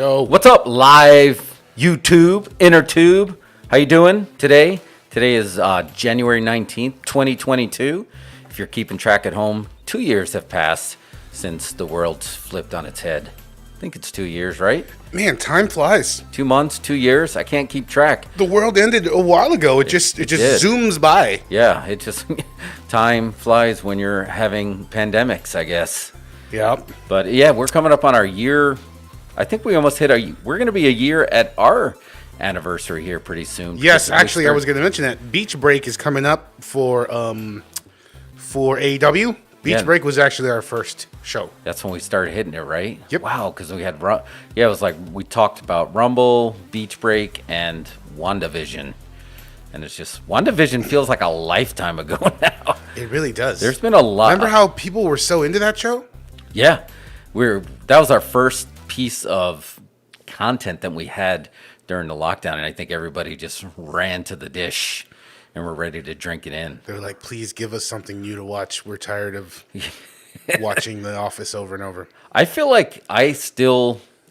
Yo. What's up, live YouTube, inner tube? How you doing today? Today is January 19th, 2022. If you're keeping track at home, 2 years have passed since the world's flipped on its head. I think it's 2 years, right? Man, time flies. 2 months, 2 years. I can't keep track. The world ended a while ago. It just did. zooms by. Yeah, it just time flies when you're having pandemics, I guess. Yeah. But yeah, we're coming up on our year. I think we almost hit we're going to be a year at our anniversary here pretty soon. Yes, actually, I was going to mention that Beach Break is coming up for AEW. Beach Break was actually our first show. That's when we started hitting it, right? Yep. Wow, because we had it was like we talked about Rumble, Beach Break, and WandaVision. And it's just WandaVision feels like a lifetime ago now. It really does. There's been a lot. Remember how people were so into that show? Yeah, that was our first piece of content that we had during the lockdown, and I think everybody just ran to the dish and we're ready to drink it in. They were like, please give us something new to watch. We're tired of watching The Office over and over. I feel like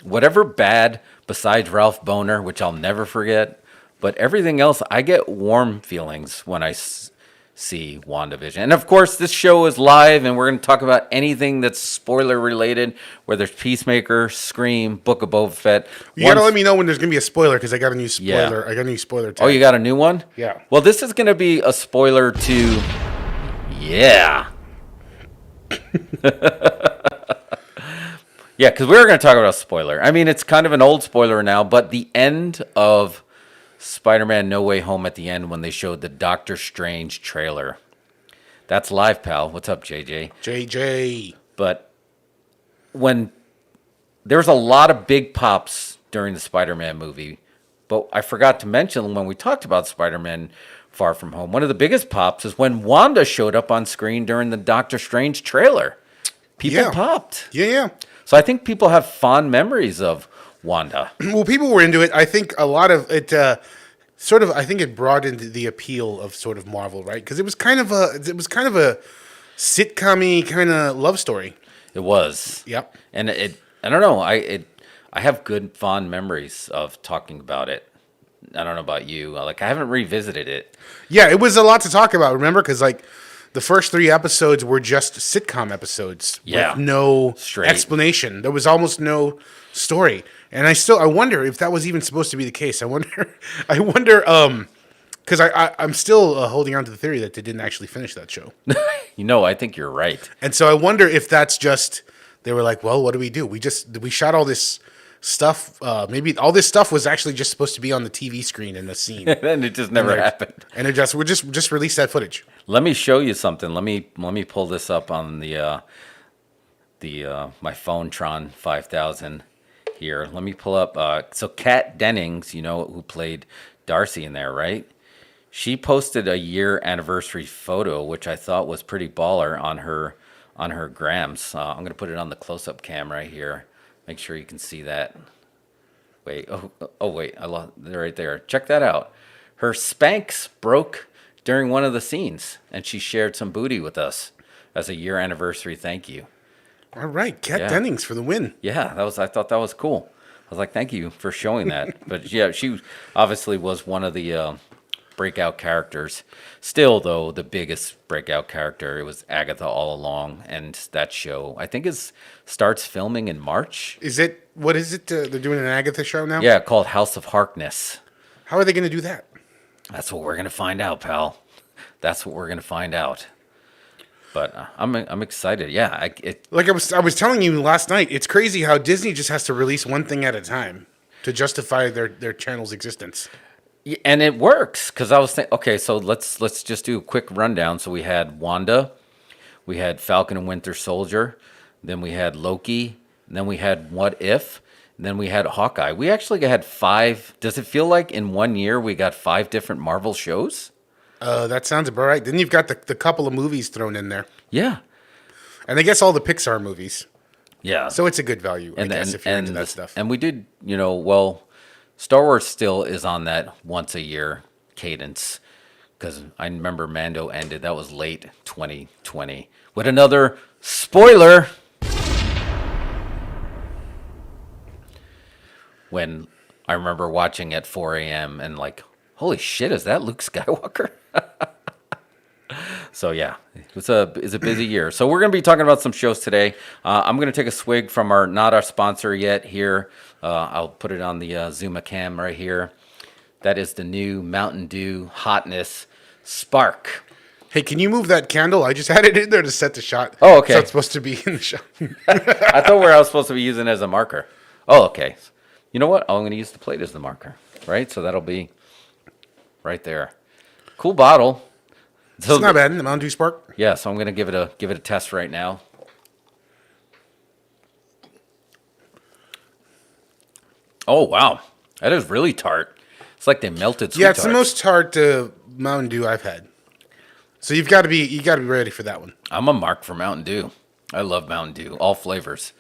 whatever bad besides Ralph Boner, which I'll never forget, but everything else, I get warm feelings when I see WandaVision. And of course, this show is live, and we're going to talk about anything that's spoiler related, whether it's Peacemaker, Scream, Book of Boba Fett. You got to let me know when there's going to be a spoiler, because I got a new spoiler. Yeah. I got a new spoiler tag. Oh, you got a new one? Yeah. Well, this is going to be a spoiler to... Yeah. Yeah, because we're going to talk about a spoiler. I mean, it's kind of an old spoiler now, but the end of Spider-Man No Way Home at the end when they showed the Doctor Strange trailer. That's live, pal. What's up, JJ? JJ. But when there's a lot of big pops during the Spider-Man movie, but I forgot to mention when we talked about Spider-Man Far From Home, one of the biggest pops is when Wanda showed up on screen during the Doctor Strange trailer. People popped. Yeah. So I think people have fond memories of Wanda. Well, people were into it. I think a lot of it I think it broadened the appeal of sort of Marvel, right? Because it was kind of a sitcom-y kind of love story. It was. Yep. And I don't know. I have good fond memories of talking about it. I don't know about you. I haven't revisited it. Yeah, it was a lot to talk about. Remember, because the first 3 episodes were just sitcom episodes with no explanation. There was almost no story. And I wonder if that was even supposed to be the case. I wonder, because I'm still holding on to the theory that they didn't actually finish that show. I think you're right. And so I wonder if that's just, they were like, well, what do? We shot all this stuff. Maybe all this stuff was actually just supposed to be on the TV screen in the scene. And it just never happened. And we're just release that footage. Let me show you something. Let me pull this up on my Phonetron 5000 here. Let me pull up. So Kat Dennings, who played Darcy in there, right? She posted a year anniversary photo, which I thought was pretty baller on her grams. I'm gonna put it on the close-up cam right here. Make sure you can see that. Wait. Oh wait. I lost it right there. Check that out. Her Spanx broke during one of the scenes, and she shared some booty with us as a year anniversary thank you. All right, Kat Dennings for the win. Yeah, I thought that was cool. I was like, thank you for showing that. But yeah, she obviously was one of the breakout characters. Still, though, the biggest breakout character, it was Agatha all along, and that show, I think, starts filming in March. What is it? They're doing an Agatha show now? Yeah, called House of Harkness. How are they going to do that? That's what we're going to find out, pal. That's what we're going to find out. But I'm excited. Yeah, I was telling you last night, it's crazy how Disney just has to release one thing at a time to justify their channel's existence. Yeah, and it works because I was thinking, okay, so let's just do a quick rundown. So we had Wanda, we had Falcon and Winter Soldier, then we had Loki, and then we had What If, and then we had Hawkeye. We actually had 5. Does it feel like in 1 year we got 5 different Marvel shows? That sounds about right. Then you've got the couple of movies thrown in there. Yeah. And I guess all the Pixar movies. Yeah. So it's a good value, I guess, if you're into that stuff. And we did, Star Wars still is on that once a year cadence. Because I remember Mando ended, that was late 2020. With another spoiler. when I remember watching at 4 a.m. and like, holy shit, is that Luke Skywalker? So yeah, it's a busy year. So we're going to be talking about some shows today. I'm going to take a swig from not our sponsor yet here. I'll put it on the Zuma cam right here. That is the new Mountain Dew Hotness Spark. Hey, can you move that candle? I just had it in there to set the shot. Oh, okay. So it's supposed to be in the shot. I thought I was supposed to be using it as a marker. Oh, okay. You know what? I'm going to use the plate as the marker, right? So that'll be right there. Cool bottle. So, it's not bad. The Mountain Dew Spark. Yeah, so I'm going to give it a test right now. Oh wow, that is really tart. It's like they melted sweet Yeah, it's tart. the most tart Mountain Dew I've had. So you got to be ready for that one. I'm a mark for Mountain Dew. I love Mountain Dew, all flavors.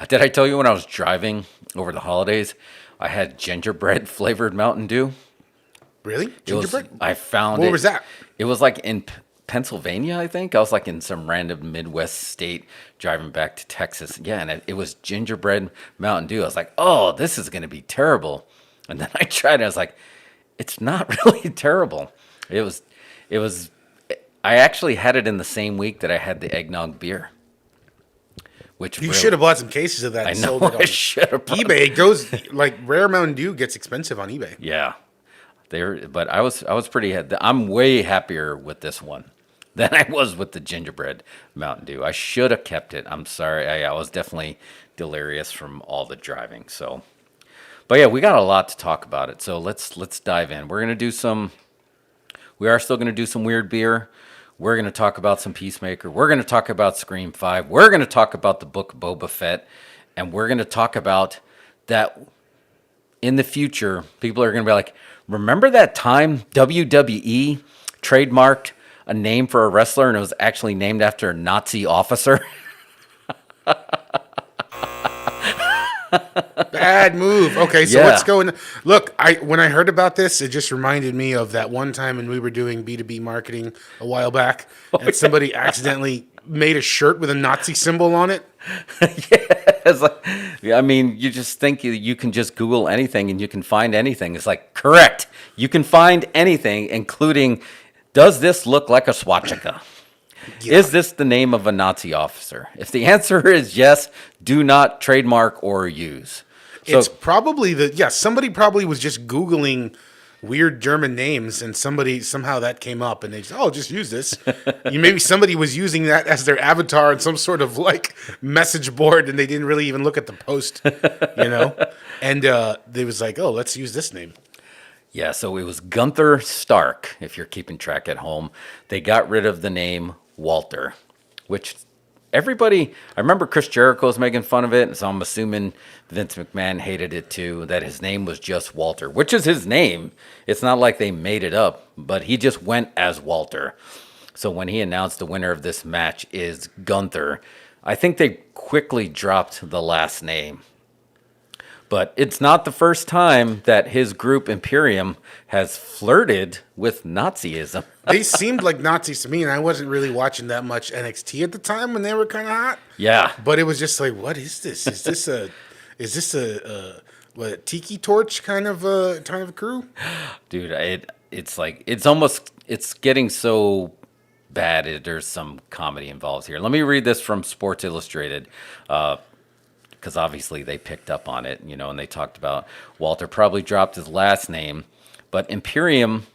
Did I tell you when I was driving over the holidays, I had gingerbread flavored Mountain Dew? Really? Gingerbread? I found Where was that? It was like in Pennsylvania, I think. I was like in some random Midwest state driving back to Texas. Yeah, and it was gingerbread Mountain Dew. I was like, oh, this is going to be terrible. And then I tried it. I was like, it's not really terrible. It was. I actually had it in the same week that I had the eggnog beer. Which you should have bought some cases of that. I And know. sold it on I should have. eBay. It goes like rare Mountain Dew gets expensive on eBay. Yeah. But I was pretty. I'm way happier with this one than I was with the gingerbread Mountain Dew. I should have kept it. I'm sorry. I was definitely delirious from all the driving. So, but yeah, we got a lot to talk about it. So let's dive in. We are still gonna do some weird beer. We're gonna talk about some Peacemaker. We're gonna talk about Scream 5. We're gonna talk about the book Boba Fett, and we're gonna talk about that. In the future, people are gonna be like, remember that time WWE trademarked a name for a wrestler and it was actually named after a Nazi officer? Bad move. Okay, so Yeah. what's going? Look, when I heard about this, it just reminded me of that one time when we were doing B2B marketing a while back, and somebody accidentally made a shirt with a Nazi symbol on it. It's like, I mean, you just think you can just Google anything and you can find anything. It's like, correct. You can find anything, including, does this look like a swastika? Yeah. Is this the name of a Nazi officer? If the answer is yes, do not trademark or use. So, It's probably somebody probably was just Googling weird German names and somehow that came up and they just use this. Maybe somebody was using that as their avatar on some sort of like message board and they didn't really even look at the post, and they was like, oh, let's use this name. Yeah, so it was Gunther Stark, if you're keeping track at home. They got rid of the name Walter, which everybody, I remember Chris Jericho was making fun of it, so I'm assuming Vince McMahon hated it too, that his name was just Walter, which is his name. It's not like they made it up, but he just went as Walter. So when he announced the winner of this match is Gunther, I think they quickly dropped the last name. But it's not the first time that his group Imperium has flirted with Nazism. They seemed like Nazis to me, and I wasn't really watching that much NXT at the time when they were kind of hot. Yeah, but it was just like, what is this? Is this a tiki torch kind of crew? Dude, it's getting so bad. There's some comedy involved here. Let me read this from Sports Illustrated. Because obviously they picked up on it, and they talked about Walter probably dropped his last name, but Imperium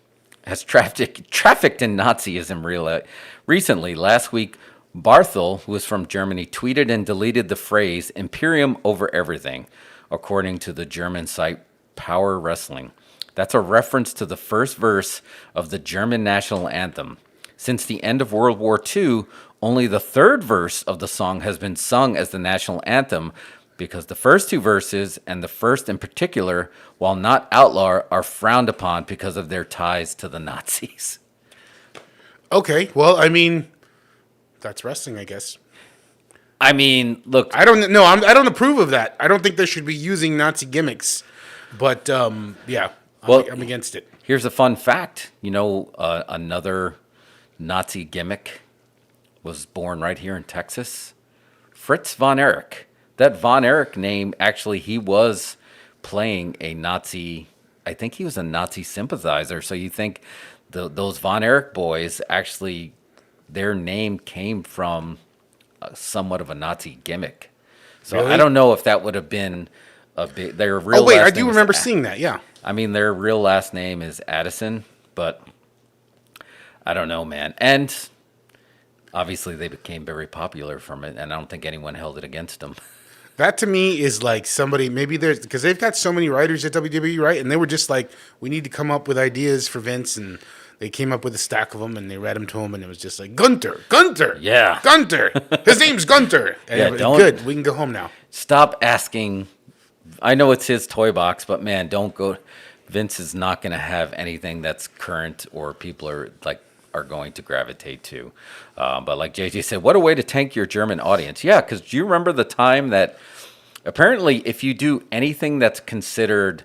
has trafficked in Nazism recently. Last week, Barthel, who is from Germany, tweeted and deleted the phrase Imperium over everything, according to the German site Power Wrestling. That's a reference to the first verse of the German national anthem. Since the end of World War II, only the third verse of the song has been sung as the national anthem because the first two verses, and the first in particular, while not outlawed, are frowned upon because of their ties to the Nazis. Okay, well, I mean, that's wrestling, I guess. I mean, look, I don't approve of that. I don't think they should be using Nazi gimmicks, but yeah, I'm against it. Here's a fun fact. Another Nazi gimmick was born right here in Texas. Fritz von Erich. That von Erich name, actually, he was playing a Nazi. I think he was a Nazi sympathizer. So you think those Von Erich boys actually, their name came from somewhat of a Nazi gimmick. So Really? I don't know if that would have been their real. Oh wait, last I do name remember is, seeing that. Yeah. I mean, their real last name is Addison, but I don't know, man. And obviously, they became very popular from it, and I don't think anyone held it against them. That to me is like somebody, maybe there's, because they've got so many writers at WWE, right? And they were just like, we need to come up with ideas for Vince. And they came up with a stack of them and they read them to him. And it was just like, Gunter. Yeah. Gunter. His name's Gunter. And Yeah, it was don't- good. We can go home now. Stop asking. I know it's his toy box, but man, don't go. Vince is not going to have anything that's current or people are going to gravitate to. But like JJ said, what a way to tank your German audience. Yeah, because do you remember the time that apparently if you do anything that's considered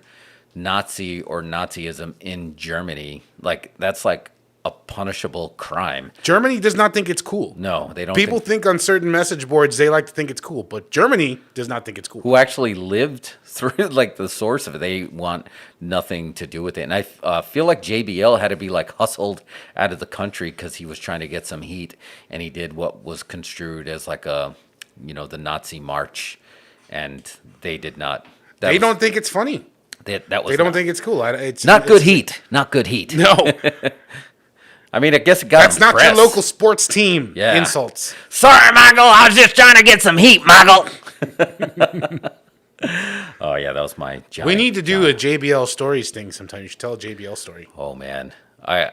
Nazi or Nazism in Germany, like that's like a punishable crime. Germany does not think it's cool. No, they don't. People think on certain message boards they like to think it's cool, but Germany does not think it's cool. who actually lived through like the source of it, they want nothing to do with it. And I feel like JBL had to be like hustled out of the country because he was trying to get some heat, and he did what was construed as like the Nazi march, and they did not. They don't think it's funny. That was They don't think it's cool. It's not good heat. Not good heat. No, I mean, I guess it got that's not press. your local sports team. Yeah. Insults. Sorry, Michael. I was just trying to get some heat, Michael. Oh yeah, that was my giant. We need to do a JBL stories thing sometime. You should tell a JBL story. Oh man, I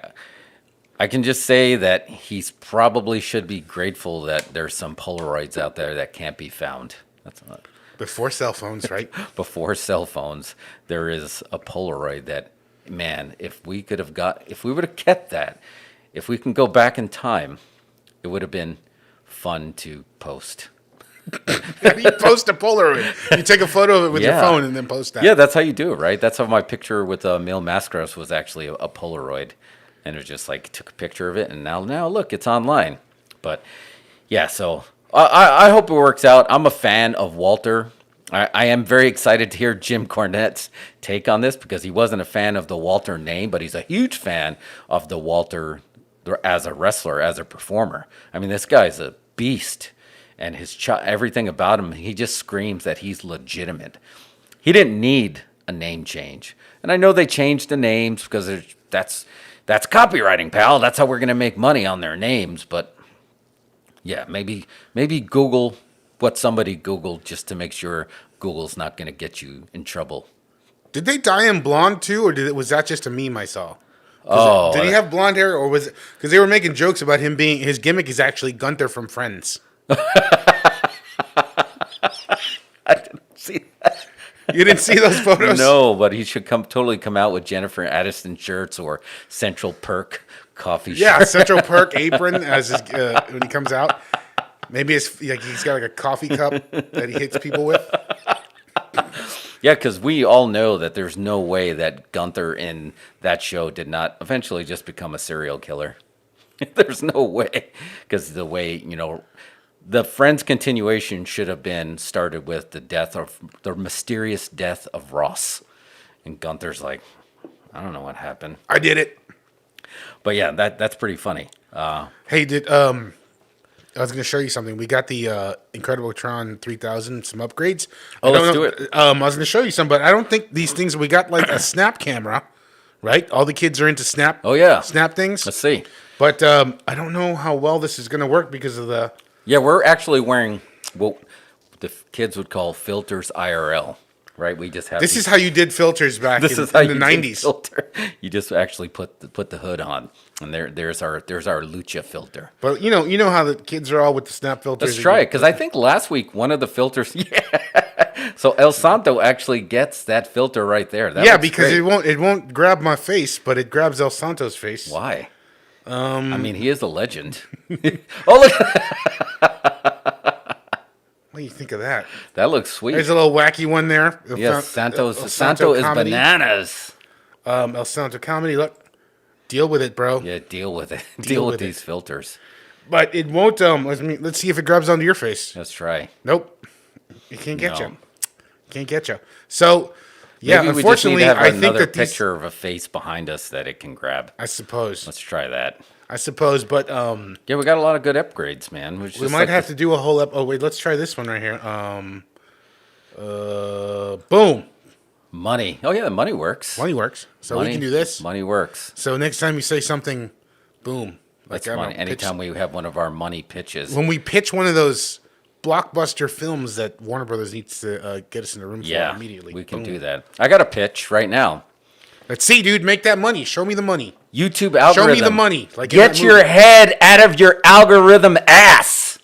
can just say that he's probably should be grateful that there's some Polaroids out there that can't be found. That's not Before cell phones, right? before cell phones. There is a Polaroid that, man, if we would have kept that, if we can go back in time, it would have been fun to post. You post a Polaroid. You take a photo of it with your Yeah. phone and then post that. Yeah, that's how you do it, right? That's how my picture with Mil Mascaros was actually a Polaroid. And it was just like, took a picture of it, and now look, it's online. But yeah, so I hope it works out. I'm a fan of Walter. I am very excited to hear Jim Cornette's take on this because he wasn't a fan of the Walter name, but he's a huge fan of the Walter as a wrestler, as a performer. I mean, this guy's a beast, and everything about him, he just screams that he's legitimate. He didn't need a name change. And I know they changed the names because that's copywriting, pal. That's how we're going to make money on their names. But yeah, maybe Google what somebody Googled just to make sure Google's not going to get you in trouble. Did they dye him blonde too, or was that just a meme I saw? Oh, Did he have blonde hair, or was it because they were making jokes about him being his gimmick is actually Gunther from Friends? I didn't see that. You didn't see those photos? No, but he should totally come out with Jennifer Aniston shirts or Central Perk coffee Yeah, shirts. Central Perk apron as his, when he comes out. Maybe it's like he's got like a coffee cup that he hits people with. Yeah, because we all know that there's no way that Gunther in that show did not eventually just become a serial killer. There's no way. Because the way, the Friends continuation should have been started with the mysterious death of Ross. And Gunther's like, I don't know what happened. I did it. But yeah, that's pretty funny. Hey, I was going to show you something. We got the Incredible Tron 3000, some upgrades. Oh, let's do it. I was going to show you some, but I don't think these things. We got like a snap camera, right? All the kids are into snap. Oh yeah, snap things. Let's see. But I don't know how well this is going to work because of the. Yeah, we're actually wearing what the kids would call filters IRL. Right, we just have. This is how you did filters back in the '90s. Filter. You just actually put the hood on, and there's our lucha filter. But you know how the kids are all with the snap filters. Let's try it because I think last week one of the filters. Yeah. So El Santo actually gets that filter right there. That looks because great. it won't grab my face, but it grabs El Santo's face. Why? I mean, he is a legend. Oh look. What do you think of that? That looks sweet. There's a little wacky one there. Yes, Santo is comedy. bananas. El Santo comedy. Look, deal with it, bro. Yeah, deal with it. Deal with these filters. But it won't. Let's see if it grabs onto your face. Let's try. Nope, it can't get No. you. Can't get you. So Yeah, Maybe we just need to unfortunately, have I think another that these. picture of a face behind us that it can grab. I suppose. Let's try that. But Yeah, we got a lot of good upgrades, man. we might have to do a whole Oh wait, let's try this one right here. Boom. Money. Oh yeah, money works. Money works. So we can do this. Money works. So next time you say something, boom. That's money. Anytime we have one of our money pitches. When we pitch one of those blockbuster films that Warner Brothers needs to get us in the room for immediately. We can do that. I got a pitch right now. Let's see, dude. Make that money. Show me the money. YouTube algorithm. Show me the money. Like get your head out of your algorithm ass.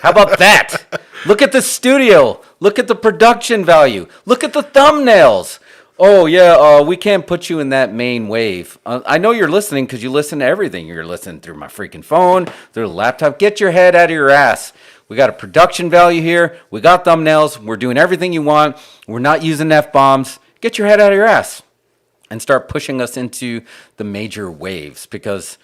How about that? Look at the studio. Look at the production value. Look at the thumbnails. Oh, yeah, we can't put you in that main wave. I know you're listening because you listen to everything. You're listening through my freaking phone, through the laptop. Get your head out of your ass. We got a production value here. We got thumbnails. We're doing everything you want. We're not using F-bombs. Get your head out of your ass and start pushing us into the major waves, because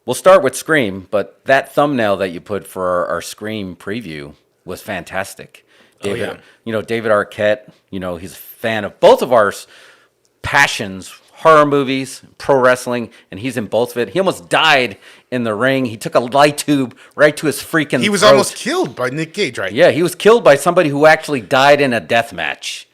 we'll start with Scream, but that thumbnail that you put for our Scream preview was fantastic. David, David Arquette, he's a fan of both of our passions, horror movies, pro wrestling, and he's in both of it. He almost died in the ring. He took a light tube right to his freaking He was throat. almost killed by Nick Cage, right? Yeah, he was killed by somebody who actually died in a death match.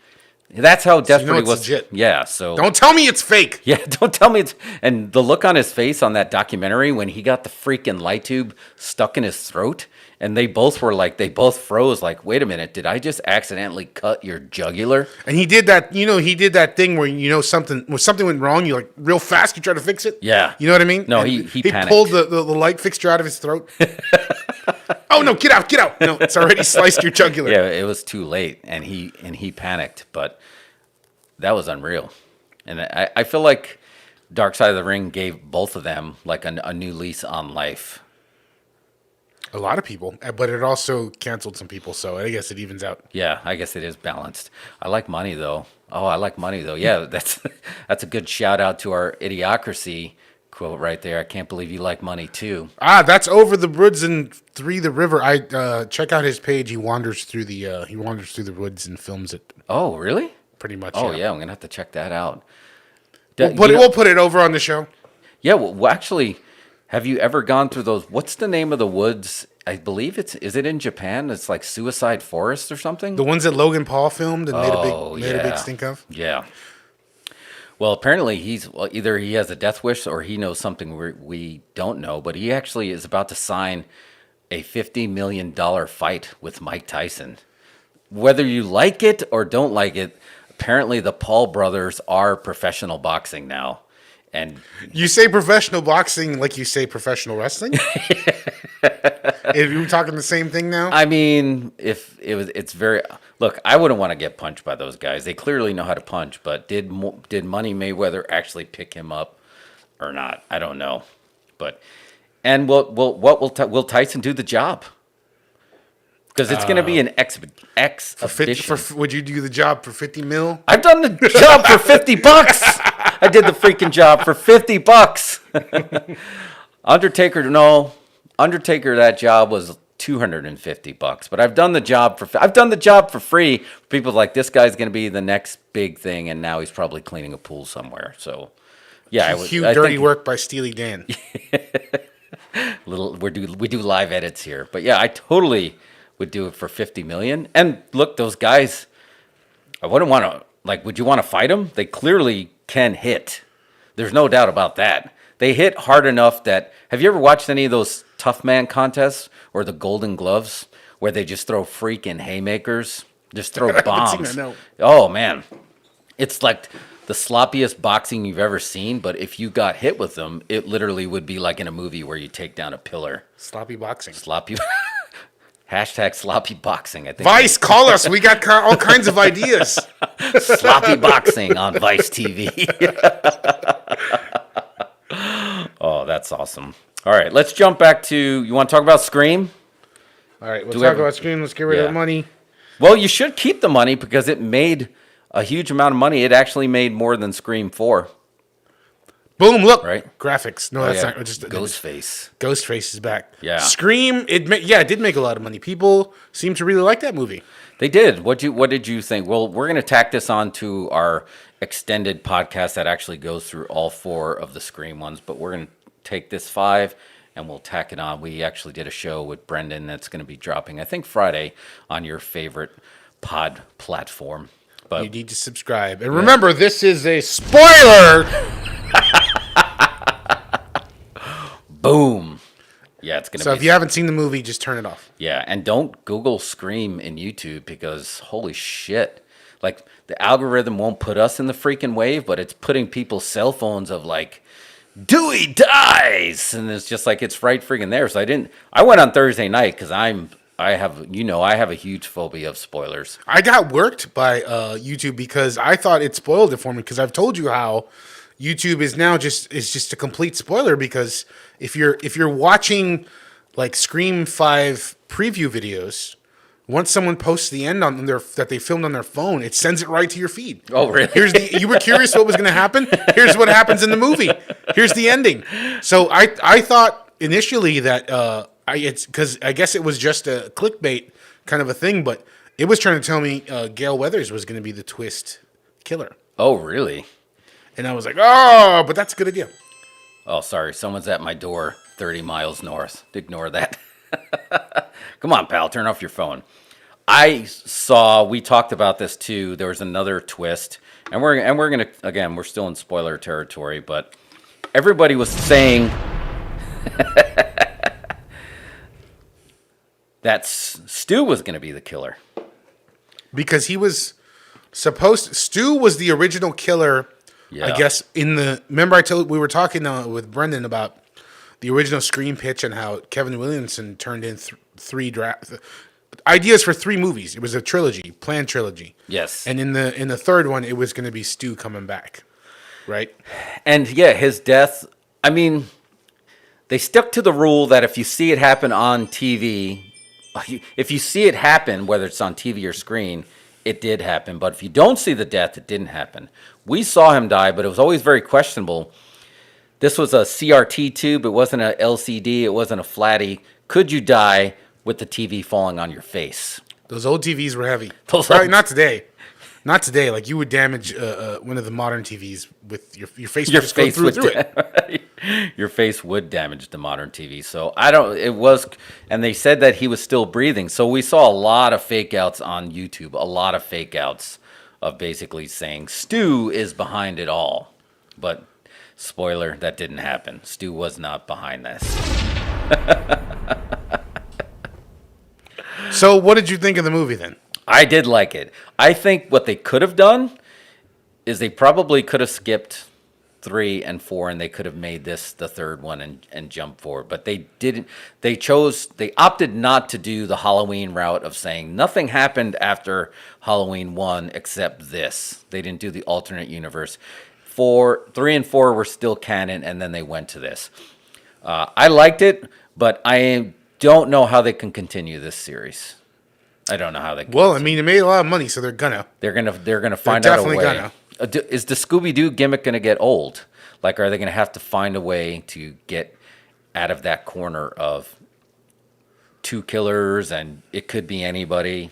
That's how desperate he was. Legit. Yeah, so don't tell me it's fake. Yeah, don't tell me it's. And the look on his face on that documentary when he got the freaking light tube stuck in his throat, and they both froze. Like, wait a minute, did I just accidentally cut your jugular? And he did that. He did that thing where something went wrong. You like real fast. You try to fix it. Yeah, you know what I mean. No, he panicked. Pulled the light fixture out of his throat. Oh no! Get out! No, it's already sliced your jugular. Yeah, it was too late, and he panicked. But that was unreal, and I feel like Dark Side of the Ring gave both of them like a new lease on life. A lot of people, but it also canceled some people, so I guess it evens out. Yeah, I guess it is balanced. I like money though. Yeah, that's a good shout out to our Idiocracy quote right there. I can't believe you like money too. That's Over the Woods and Three the River. I check out his page. He wanders through the woods and films it. Oh, really? Pretty much. Oh yeah, I'm gonna have to check that out. We'll put it over on the show. Yeah, well, actually, have you ever gone through those? What's the name of the woods? I believe is it in Japan? It's like Suicide Forest or something. The ones that Logan Paul filmed and made a big stink of. Yeah. Well, apparently either he has a death wish or he knows something we don't know. But he actually is about to sign a $50 million fight with Mike Tyson. Whether you like it or don't like it, apparently the Paul brothers are professional boxing now. And you say professional boxing like you say professional wrestling? Are you talking the same thing now? I mean, it's very. Look, I wouldn't want to get punched by those guys. They clearly know how to punch, but did Money Mayweather actually pick him up or not? I don't know. And will Tyson do the job? Because it's going to be an exhibition. Would you do the job for 50 mil? I've done the job for $50. I did the freaking job for $50. Undertaker, that job was $250. But I've done the job for free. People like, this guy's going to be the next big thing, and now he's probably cleaning a pool somewhere. So, yeah, dirty work by Steely Dan. We do live edits here, but yeah, I totally would do it for $50 million. And look, those guys, I wouldn't want to, like, would you want to fight them? They clearly can hit. There's no doubt about that. They hit hard enough that, have you ever watched any of those Tough Man contests or the Golden Gloves where they just throw freaking haymakers, just throw bombs? Oh man, it's like the sloppiest boxing you've ever seen. But if you got hit with them, it literally would be like in a movie where you take down a pillar. Sloppy boxing. Hashtag sloppy boxing. I think Vice, call us. We got all kinds of ideas. Sloppy boxing on Vice TV. Oh, that's awesome. All right, let's jump back to, you want to talk about Scream? All right, we'll talk about Scream. Let's get rid of the money. Well, you should keep the money because it made a huge amount of money. It actually made more than Scream 4. Boom! Look, right? Graphics. No, that's not just Ghostface. Ghostface is back. Yeah. Scream. It did make a lot of money. People seem to really like that movie. They did. What did you think? Well, we're going to tack this on to our extended podcast that actually goes through all 4 of the Scream ones, but we're going to take this 5 and we'll tack it on. We actually did a show with Brendan that's going to be dropping, I think, Friday on your favorite pod platform. But you need to subscribe. And remember, this is a spoiler. Boom. Yeah, it's going to be. So if you haven't seen the movie, just turn it off. Yeah, and don't Google Scream in YouTube because holy shit. Like, the algorithm won't put us in the freaking wave, but it's putting people's cell phones of like, Dewey dies! And it's just like, it's right freaking there. So I went on Thursday night because I have a huge phobia of spoilers. I got worked by YouTube because I thought it spoiled it for me because I've told you how YouTube is now just a complete spoiler because if you're watching like Scream 5 preview videos, once someone posts the end on that they filmed on their phone, it sends it right to your feed. Oh, really? You were curious what was going to happen? Here's what happens in the movie. Here's the ending. So I thought initially that it's because I guess it was just a clickbait kind of a thing, but it was trying to tell me Gale Weathers was going to be the twist killer. Oh, really? And I was like, oh, but that's a good idea. Oh, sorry. Someone's at my door 30 miles north. Ignore that. Come on, pal. Turn off your phone. We talked about this too. There was another twist. And we're going to, again, we're still in spoiler territory, but everybody was saying that Stu was going to be the killer. Because he was Stu was the original killer. Yeah. I guess remember we were talking with Brendan about the original Scream pitch and how Kevin Williamson turned in 3 ideas for 3 movies. It was a trilogy, planned trilogy. Yes. And in the third one, it was going to be Stu coming back, right? And yeah, his death. I mean, they stuck to the rule that if you see it happen on TV, if you see it happen, whether it's on TV or screen, it did happen. But if you don't see the death, it didn't happen. We saw him die, but it was always very questionable. This was a CRT tube. It wasn't an LCD. It wasn't a flatty. Could you die with the TV falling on your face? Those old TVs were heavy. Right, not today. Not today. Like, you would damage one of the modern TVs with your face. Your face would through it. Your face would damage the modern TV. So and they said that he was still breathing. So we saw a lot of fake outs on YouTube. A lot of fake outs of basically saying Stu is behind it all. But spoiler, that didn't happen. Stu was not behind this. So what did you think of the movie then? I did like it. I think what they could have done is they probably could have skipped 3 and 4 and they could have made this the third one and jump forward. But they didn't. They opted not to do the Halloween route of saying nothing happened after Halloween 1 except this. They didn't do the alternate universe. 3 and 4 were still canon and then they went to this. I liked it, but I don't know how they can continue this series. I don't know how they can. Well, I mean, it made a lot of money, so they're gonna find out a way. Is the Scooby-Doo gimmick gonna get old? Like, are they gonna have to find a way to get out of that corner of 2 killers and it could be anybody?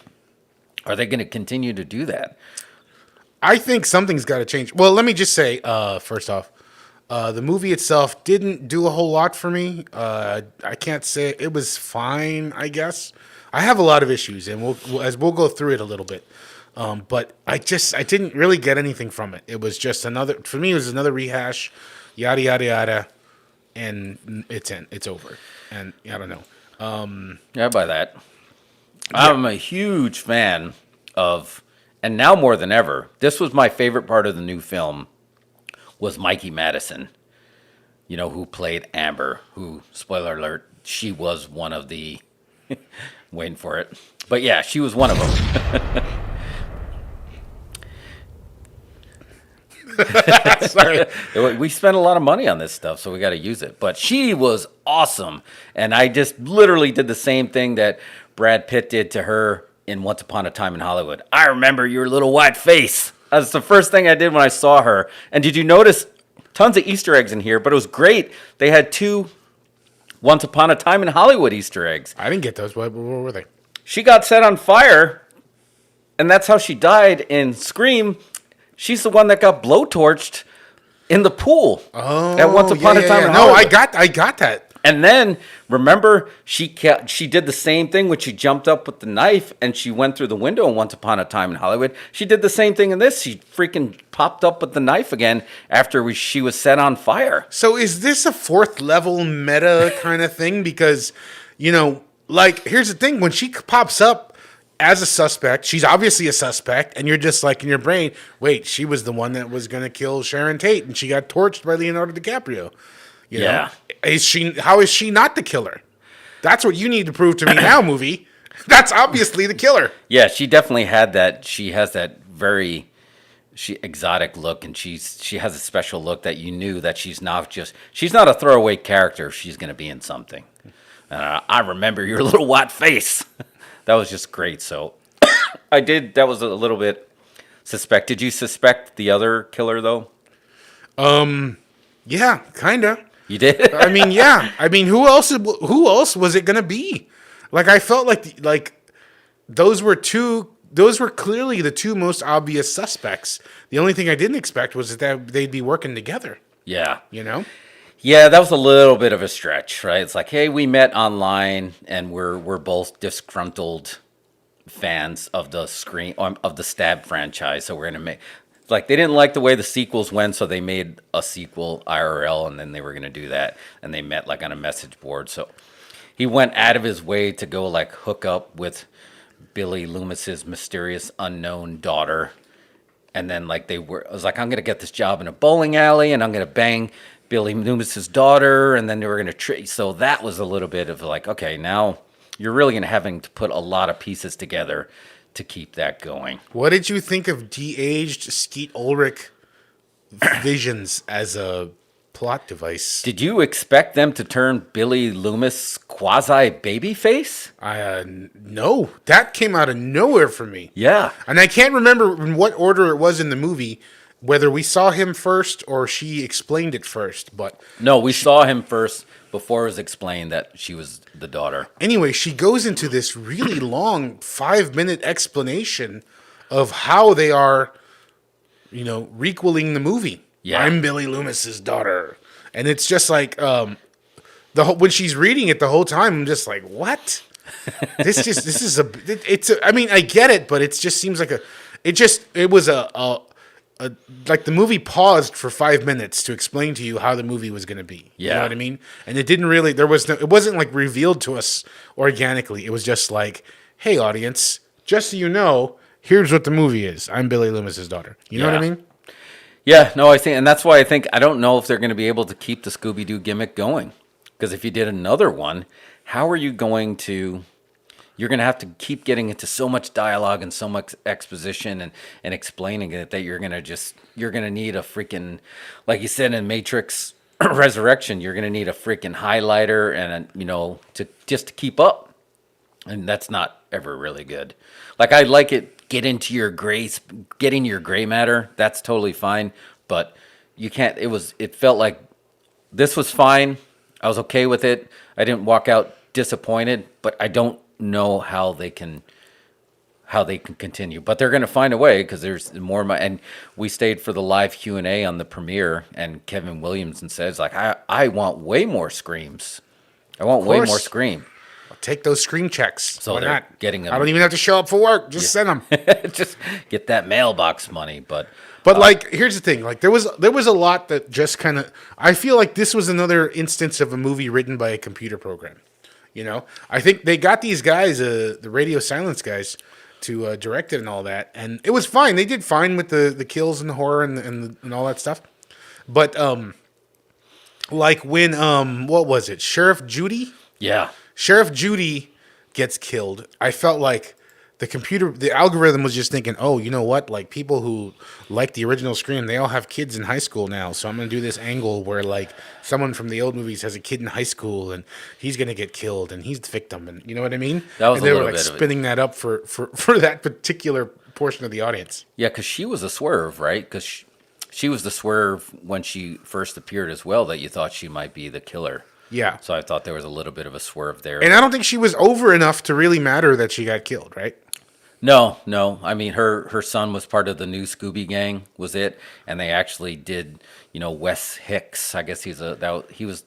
Are they gonna continue to do that? I think something's got to change. Well, let me just say, first off, the movie itself didn't do a whole lot for me. I can't say it was fine, I guess. I have a lot of issues, and we'll go through it a little bit. But I didn't really get anything from it. It was just for me, it was another rehash, yada, yada, yada, and it's over. And I don't know. Yeah, by that. Yeah. I'm a huge fan of, and now more than ever, this was my favorite part of the new film, was Mikey Madison, who played Amber, who, spoiler alert, she was one of the, waiting for it, but yeah, she was one of them. Sorry. We spent a lot of money on this stuff, so we got to use it, but she was awesome, and I just literally did the same thing that Brad Pitt did to her in Once Upon a Time in Hollywood. I remember your little white face. That's the first thing I did when I saw her. And did you notice tons of Easter eggs in here, but it was great. They had 2 Once Upon a Time in Hollywood Easter eggs. I didn't get those. What were they? She got set on fire, and that's how she died in Scream. She's the one that got blowtorched in the pool at Once Upon a Time in Hollywood. No, I got that. And then, remember, she did the same thing when she jumped up with the knife and she went through the window in Once Upon a Time in Hollywood. She did the same thing in this. She freaking popped up with the knife again after she was set on fire. So is this a 4th level meta kind of thing? Because, like, here's the thing. When she pops up as a suspect, she's obviously a suspect, and you're just like in your brain, wait, she was the one that was going to kill Sharon Tate, and she got torched by Leonardo DiCaprio. You know? How is she not the killer? That's what you need to prove to me now, movie. That's obviously the killer. Yeah, she definitely had that. She has that very exotic look, and she has a special look that you knew that she's not a throwaway character. She's going to be in something. I remember your little white face. That was just great. So that was a little bit suspect. Did you suspect the other killer though? Yeah, kinda. You did? I mean, yeah. I mean, who else was it gonna be? Like, I felt like those were clearly the 2 most obvious suspects. The only thing I didn't expect was that they'd be working together. Yeah. Yeah, that was a little bit of a stretch, right? It's like, hey, we met online and we're both disgruntled fans of the Stab franchise, so we're gonna make. Like, they didn't like the way the sequels went, so they made a sequel IRL, and then they were going to do that. And they met, like, on a message board. So he went out of his way to go, like, hook up with Billy Loomis's mysterious unknown daughter. And then, like, I was like, I'm going to get this job in a bowling alley, and I'm going to bang Billy Loomis's daughter. And then they were going to so that was a little bit of, like, okay, now you're really going to having to put a lot of pieces together to keep that going. What did you think of de-aged Skeet Ulrich visions as a plot device? Did you expect them to turn Billy Loomis quasi babyface? No. That came out of nowhere for me. Yeah. And I can't remember in what order it was in the movie, whether we saw him first or she explained it first. But no, we saw him first before it was explained that she was the daughter. Anyway, she goes into this really long 5-minute explanation of how they are, requeling the movie. Yeah. I'm Billy Loomis's daughter. And it's just like, when she's reading it the whole time, I'm just like, what? I mean, I get it, but it just seems like like the movie paused for 5 minutes to explain to you how the movie was going to be. Yeah. You know what I mean? And it didn't really, it wasn't like revealed to us organically. It was just like, hey audience, just so you know, here's what the movie is. I'm Billy Loomis's daughter. You know what I mean? Yeah, no, and that's why I don't know if they're going to be able to keep the Scooby-Doo gimmick going. Because if you did another one, how are you going to... You're going to have to keep getting into so much dialogue and so much exposition and explaining it that you're going to need a freaking, like you said in Matrix Resurrection, you're going to need a freaking highlighter and, to keep up. And that's not ever really good. Like, I like it, getting your gray matter. That's totally fine. But you can't, it felt like this was fine. I was okay with it. I didn't walk out disappointed, but I don't know how they can continue, but they're going to find a way because there's more. And we stayed for the live Q&A on the premiere, and Kevin Williamson says, like, I want way more screams. I want way more Scream. I'll take those Scream checks. So why they're not? Getting them. I don't even have to show up for work. Just send them. Just get that mailbox money. But like, here's the thing. Like, there was a lot that just kind of. I feel like this was another instance of a movie written by a computer program. I think they got these guys, the Radio Silence guys, to direct it and all that, and it was fine. They did fine with the kills and the horror and all that stuff. But like when what was it? Sheriff Judy? Yeah. Sheriff Judy gets killed. I felt like the algorithm was just thinking, oh, you know what? Like, people who like the original Scream, they all have kids in high school now. So I'm going to do this angle where, like, someone from the old movies has a kid in high school and he's going to get killed and he's the victim. And you know what I mean? That was and they were like spinning that up for that particular portion of the audience. Yeah, because she was a swerve, right? Because she was the swerve when she first appeared as well, that you thought she might be the killer. Yeah. So I thought there was a little bit of a swerve there. And I don't think she was over enough to really matter that she got killed, right? No. I mean, her son was part of the new Scooby Gang, was it? And they actually did, Wes Hicks. I guess he was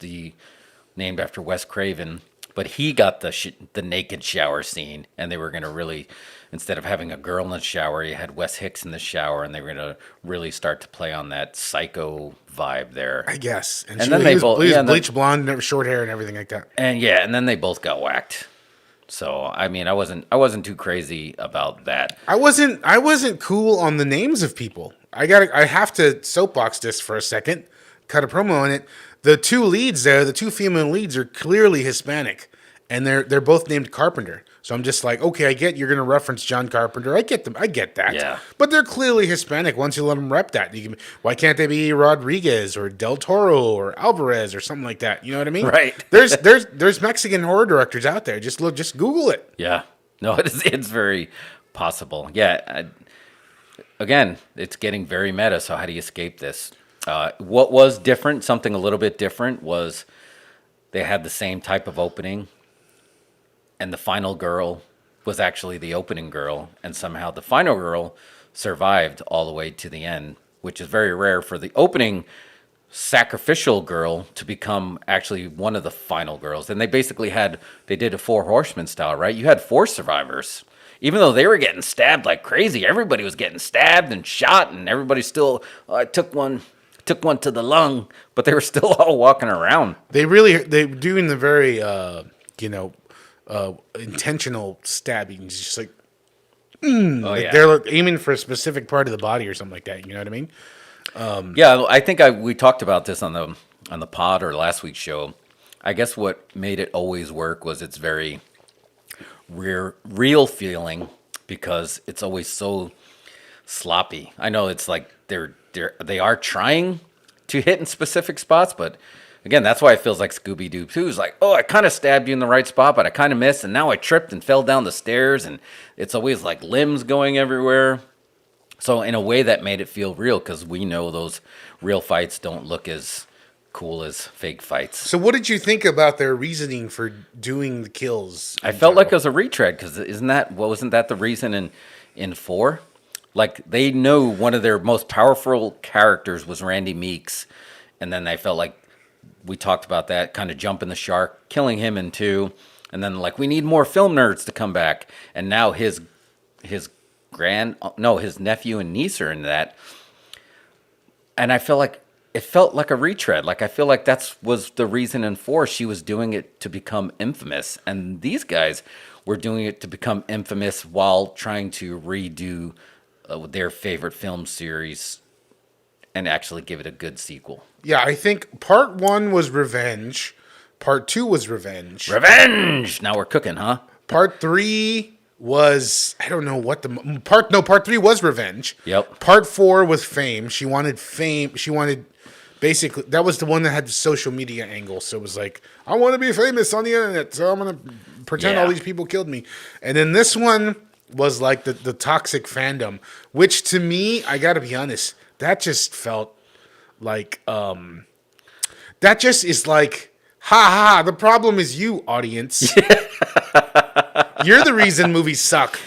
named after Wes Craven, but he got the naked shower scene, and they were going to really, instead of having a girl in the shower, you had Wes Hicks in the shower, and they were going to really start to play on that psycho vibe there. I guess. And then he was bleach blonde, and short hair, and everything like that. And and then they both got whacked. So I mean, I wasn't too crazy about that. I wasn't cool on the names of people. I have to soapbox this for a second, cut a promo on it. The two leads there, the two female leads, are clearly Hispanic, and they're both named Carpenter. So I'm just like, okay, I get you're going to reference John Carpenter. I get that. Yeah. But they're clearly Hispanic once you let them rep that. Why can't they be Rodriguez or Del Toro or Alvarez or something like that? You know what I mean? Right. There's Mexican horror directors out there. Just Google it. Yeah. No, it's very possible. Yeah. Again, it's getting very meta. So how do you escape this? What was different, something a little bit different, was they had the same type of opening, and the final girl was actually the opening girl, and somehow the final girl survived all the way to the end, which is very rare for the opening sacrificial girl to become actually one of the final girls. And they did a Four Horsemen style, right? You had 4 survivors. Even though they were getting stabbed like crazy, everybody was getting stabbed and shot, and everybody still took one to the lung, but they were still all walking around. They're doing the very intentional stabbings, just like they're aiming for a specific part of the body or something like that. You know what I mean? Yeah, I think we talked about this on the pod or last week's show. I guess what made it always work was it's very real feeling, because it's always so sloppy. I know it's like they are trying to hit in specific spots, but again, that's why it feels like Scooby-Doo 2 is like, oh, I kind of stabbed you in the right spot, but I kind of missed, and now I tripped and fell down the stairs, and it's always like limbs going everywhere. So in a way that made it feel real, because we know those real fights don't look as cool as fake fights. So what did you think about their reasoning for doing the kills? I felt like it was a retread, because wasn't that the reason in 4? Like, they knew one of their most powerful characters was Randy Meeks, and then they felt like, we talked about that, kind of jumping the shark, killing him in 2, and then like, we need more film nerds to come back, and now his nephew and niece are in that, and I feel like it felt like a retread. Like, I feel like was the reason in 4 she was doing it to become infamous, and these guys were doing it to become infamous while trying to redo their favorite film series and actually give it a good sequel. Yeah, I think part 1 was revenge, part 2 was revenge. Revenge! Now we're cooking, huh? Part 3 was, I don't know what part 3 was revenge. Yep. Part 4 was fame. She wanted fame. She wanted, basically, that was the one that had the social media angle. So it was like, I want to be famous on the internet, so I'm going to pretend all these people killed me. And then this one was like the toxic fandom, which to me, I got to be honest, that just felt like, that just is like, ha, the problem is you, audience. You're the reason movies suck.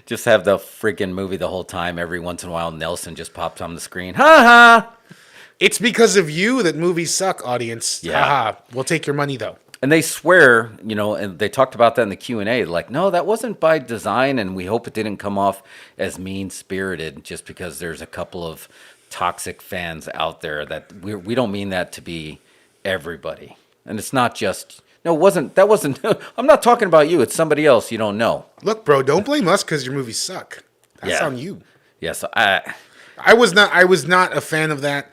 Just have the freaking movie the whole time. Every once in a while, Nelson just pops on the screen. Ha ha! It's because of you that movies suck, audience. Yeah. Ha ha. We'll take your money, though. And they swear, and they talked about that in the Q&A, like, no, that wasn't by design, and we hope it didn't come off as mean-spirited just because there's a couple of toxic fans out there that we don't mean that to be everybody. And it's not just... No, that wasn't... I'm not talking about you. It's somebody else you don't know. Look, bro, don't blame us because your movies suck. That's on you. Yeah, so I was not a fan of that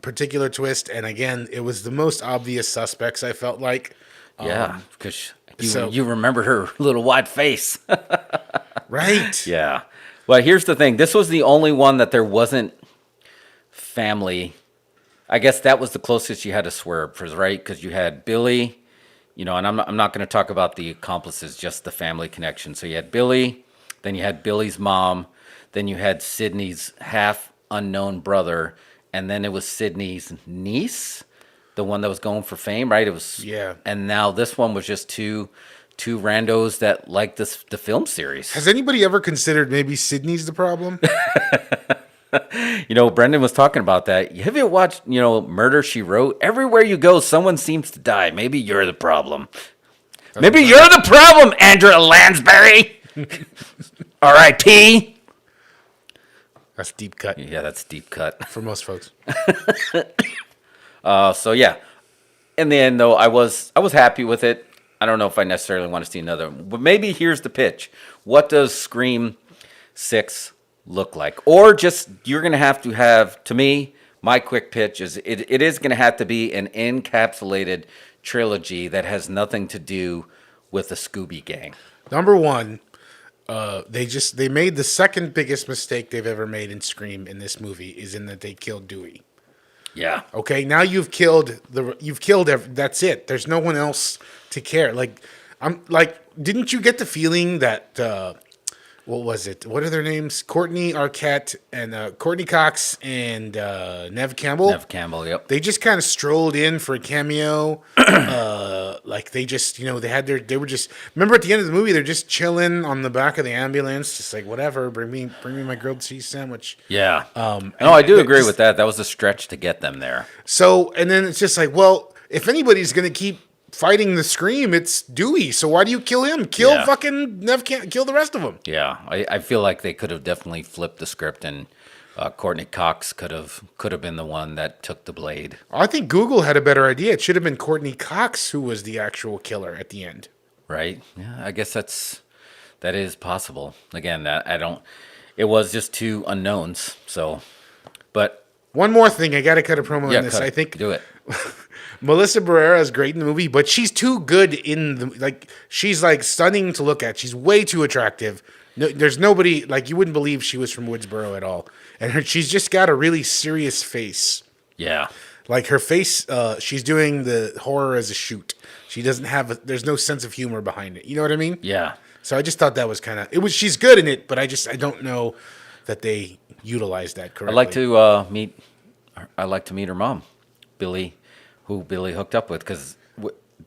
particular twist. And again, it was the most obvious suspects, I felt like. Yeah, because you remembered her little white face. Right. Yeah. Well, here's the thing. This was the only one that there wasn't family. I guess that was the closest you had to swerve, right? Because you had Billy... and I'm not going to talk about the accomplices, just the family connection. So you had Billy, then you had Billy's mom, then you had Sydney's half unknown brother, and then it was Sydney's niece, the one that was going for fame, right? It was, and now this one was just two randos that like the film series. Has anybody ever considered maybe Sydney's the problem? Brendan was talking about that. Have you watched, Murder, She Wrote? Everywhere you go, someone seems to die. Maybe you're the problem. Maybe you're the problem, Andrea Lansbury. R.I.P. That's deep cut. Yeah, that's deep cut. For most folks. So, yeah. In the end, though, I was happy with it. I don't know if I necessarily want to see another one. But maybe here's the pitch. What does Scream 6 look like? Or just, you're going to have, to me, my quick pitch is it is going to have to be an encapsulated trilogy that has nothing to do with the Scooby Gang. Number one, they made the second biggest mistake they've ever made in Scream in this movie is in that they killed Dewey. Yeah. Okay, now you've killed that's it. There's no one else to care. Didn't you get the feeling that what was it? What are their names? Courtney Arquette and Courtney Cox and Nev Campbell. Nev Campbell, yep. They just kind of strolled in for a cameo. They just, they were just. Remember at the end of the movie, they're just chilling on the back of the ambulance, just like whatever. Bring me my grilled cheese sandwich. Yeah. I do agree with that. That was a stretch to get them there. So, and then it's just like, well, if anybody's gonna keep fighting the Scream, it's Dewey. So why do you kill him? Kill fucking Nev. Kill the rest of them. Yeah, I feel like they could have definitely flipped the script, and Courtney Cox could have been the one that took the blade. I think Google had a better idea. It should have been Courtney Cox who was the actual killer at the end. Right? Yeah, I guess that is possible. Again, it was just two unknowns. So, but one more thing, I got to cut a promo on this. I think do it. Melissa Barrera is great in the movie, but she's too good in the she's stunning to look at. She's way too attractive. No, there's nobody you wouldn't believe she was from Woodsboro at all, and she's just got a really serious face. Yeah, her face. She's doing the horror as a shoot. She doesn't have. There's no sense of humor behind it. You know what I mean? Yeah. So I just thought that was kind of. It was. She's good in it, but I don't know that they utilized that correctly. I'd like to meet her mom, Billy, who Billy hooked up with. Because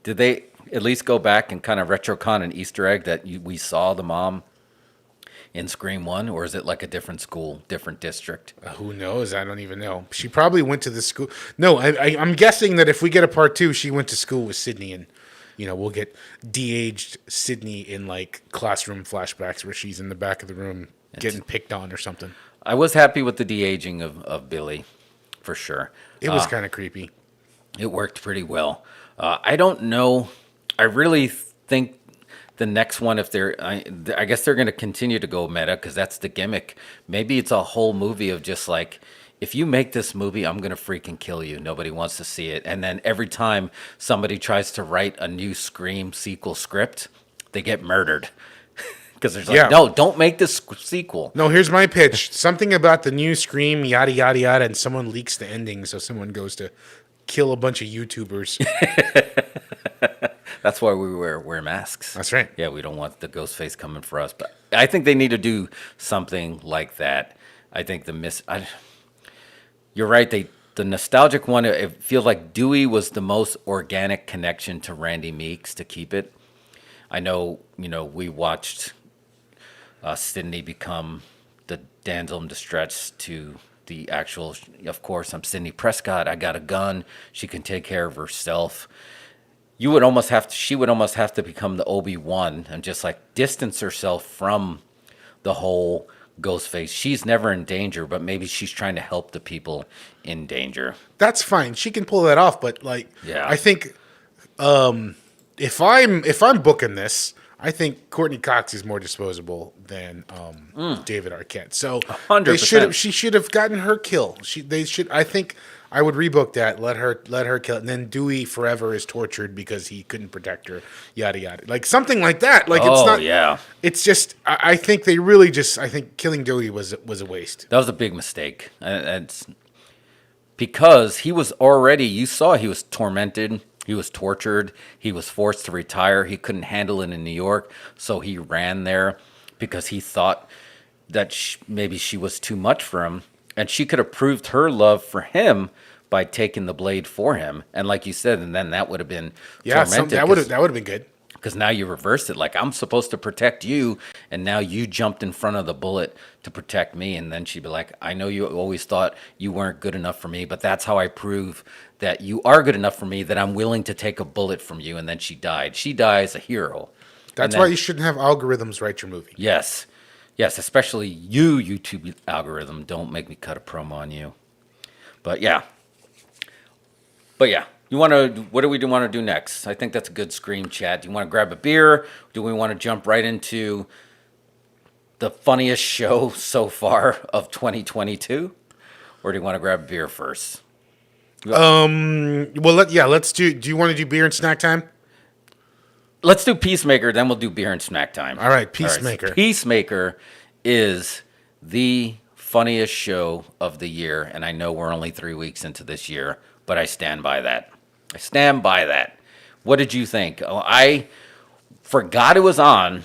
did they at least go back and kind of retcon an Easter egg that we saw the mom in Scream 1, or is it like a different school, different district? Who knows? I don't even know. She probably went to the school. No, I'm guessing that if we get a part 2, she went to school with Sydney, and we'll get de-aged Sydney in classroom flashbacks where she's in the back of the room getting picked on or something. I was happy with the de-aging of Billy, for sure. It was kind of creepy. It worked pretty well. I don't know. I really think the next one, I guess they're going to continue to go meta because that's the gimmick. Maybe it's a whole movie of just if you make this movie, I'm going to freaking kill you. Nobody wants to see it. And then every time somebody tries to write a new Scream sequel script, they get murdered. Because there's no, don't make this sequel. No, here's my pitch. Something about the new Scream, yada, yada, yada, and someone leaks the ending, so someone goes to kill a bunch of YouTubers. That's why we wear masks. That's right. Yeah, we don't want the ghost face coming for us. But I think they need to do something like that. I think you're right. The nostalgic one, it feels like Dewey was the most organic connection to Randy Meeks to keep it. I know, we watched Sydney become the damsel in distress to the actual, of course, I'm Sydney Prescott. I got a gun. She can take care of herself. She would almost have to become the Obi-Wan and just distance herself from the whole Ghostface. She's never in danger, but maybe she's trying to help the people in danger. That's fine. She can pull that off, but I think if I'm booking this, I think Courtney Cox is more disposable than David Arquette. So 100%. She should have gotten her kill. I think I would rebook that. Let her kill it, and then Dewey forever is tortured because he couldn't protect her. Yada yada, something like that. It's not. Yeah. It's just I think they really I think killing Dewey was a waste. That was a big mistake. It's because he was already. You saw he was tormented. He was tortured. He was forced to retire. He couldn't handle it in New York, so he ran there because he thought that maybe she was too much for him. And she could have proved her love for him by taking the blade for him. And like you said, and then that would have been tormented. That would have been good. Because now you reversed it. Like, I'm supposed to protect you, and now you jumped in front of the bullet to protect me. And then she'd be like, I know you always thought you weren't good enough for me, but that's how I prove that you are good enough for me, that I'm willing to take a bullet from you. And then she died. She dies a hero. That's why you shouldn't have algorithms write your movie. Yes. Yes, especially you, YouTube algorithm. Don't make me cut a promo on you. But yeah. What do we want to do next? I think that's a good scream chat. Do you want to grab a beer? Do we want to jump right into the funniest show so far of 2022? Or do you want to grab a beer first? Well, let's do you want to do beer and snack time? Let's do Peacemaker, then we'll do beer and snack time. All right, Peacemaker. All right, so Peacemaker is the funniest show of the year, and I know we're only 3 weeks into this year, but I stand by that. I stand by that. What did you think? Oh, I forgot it was on,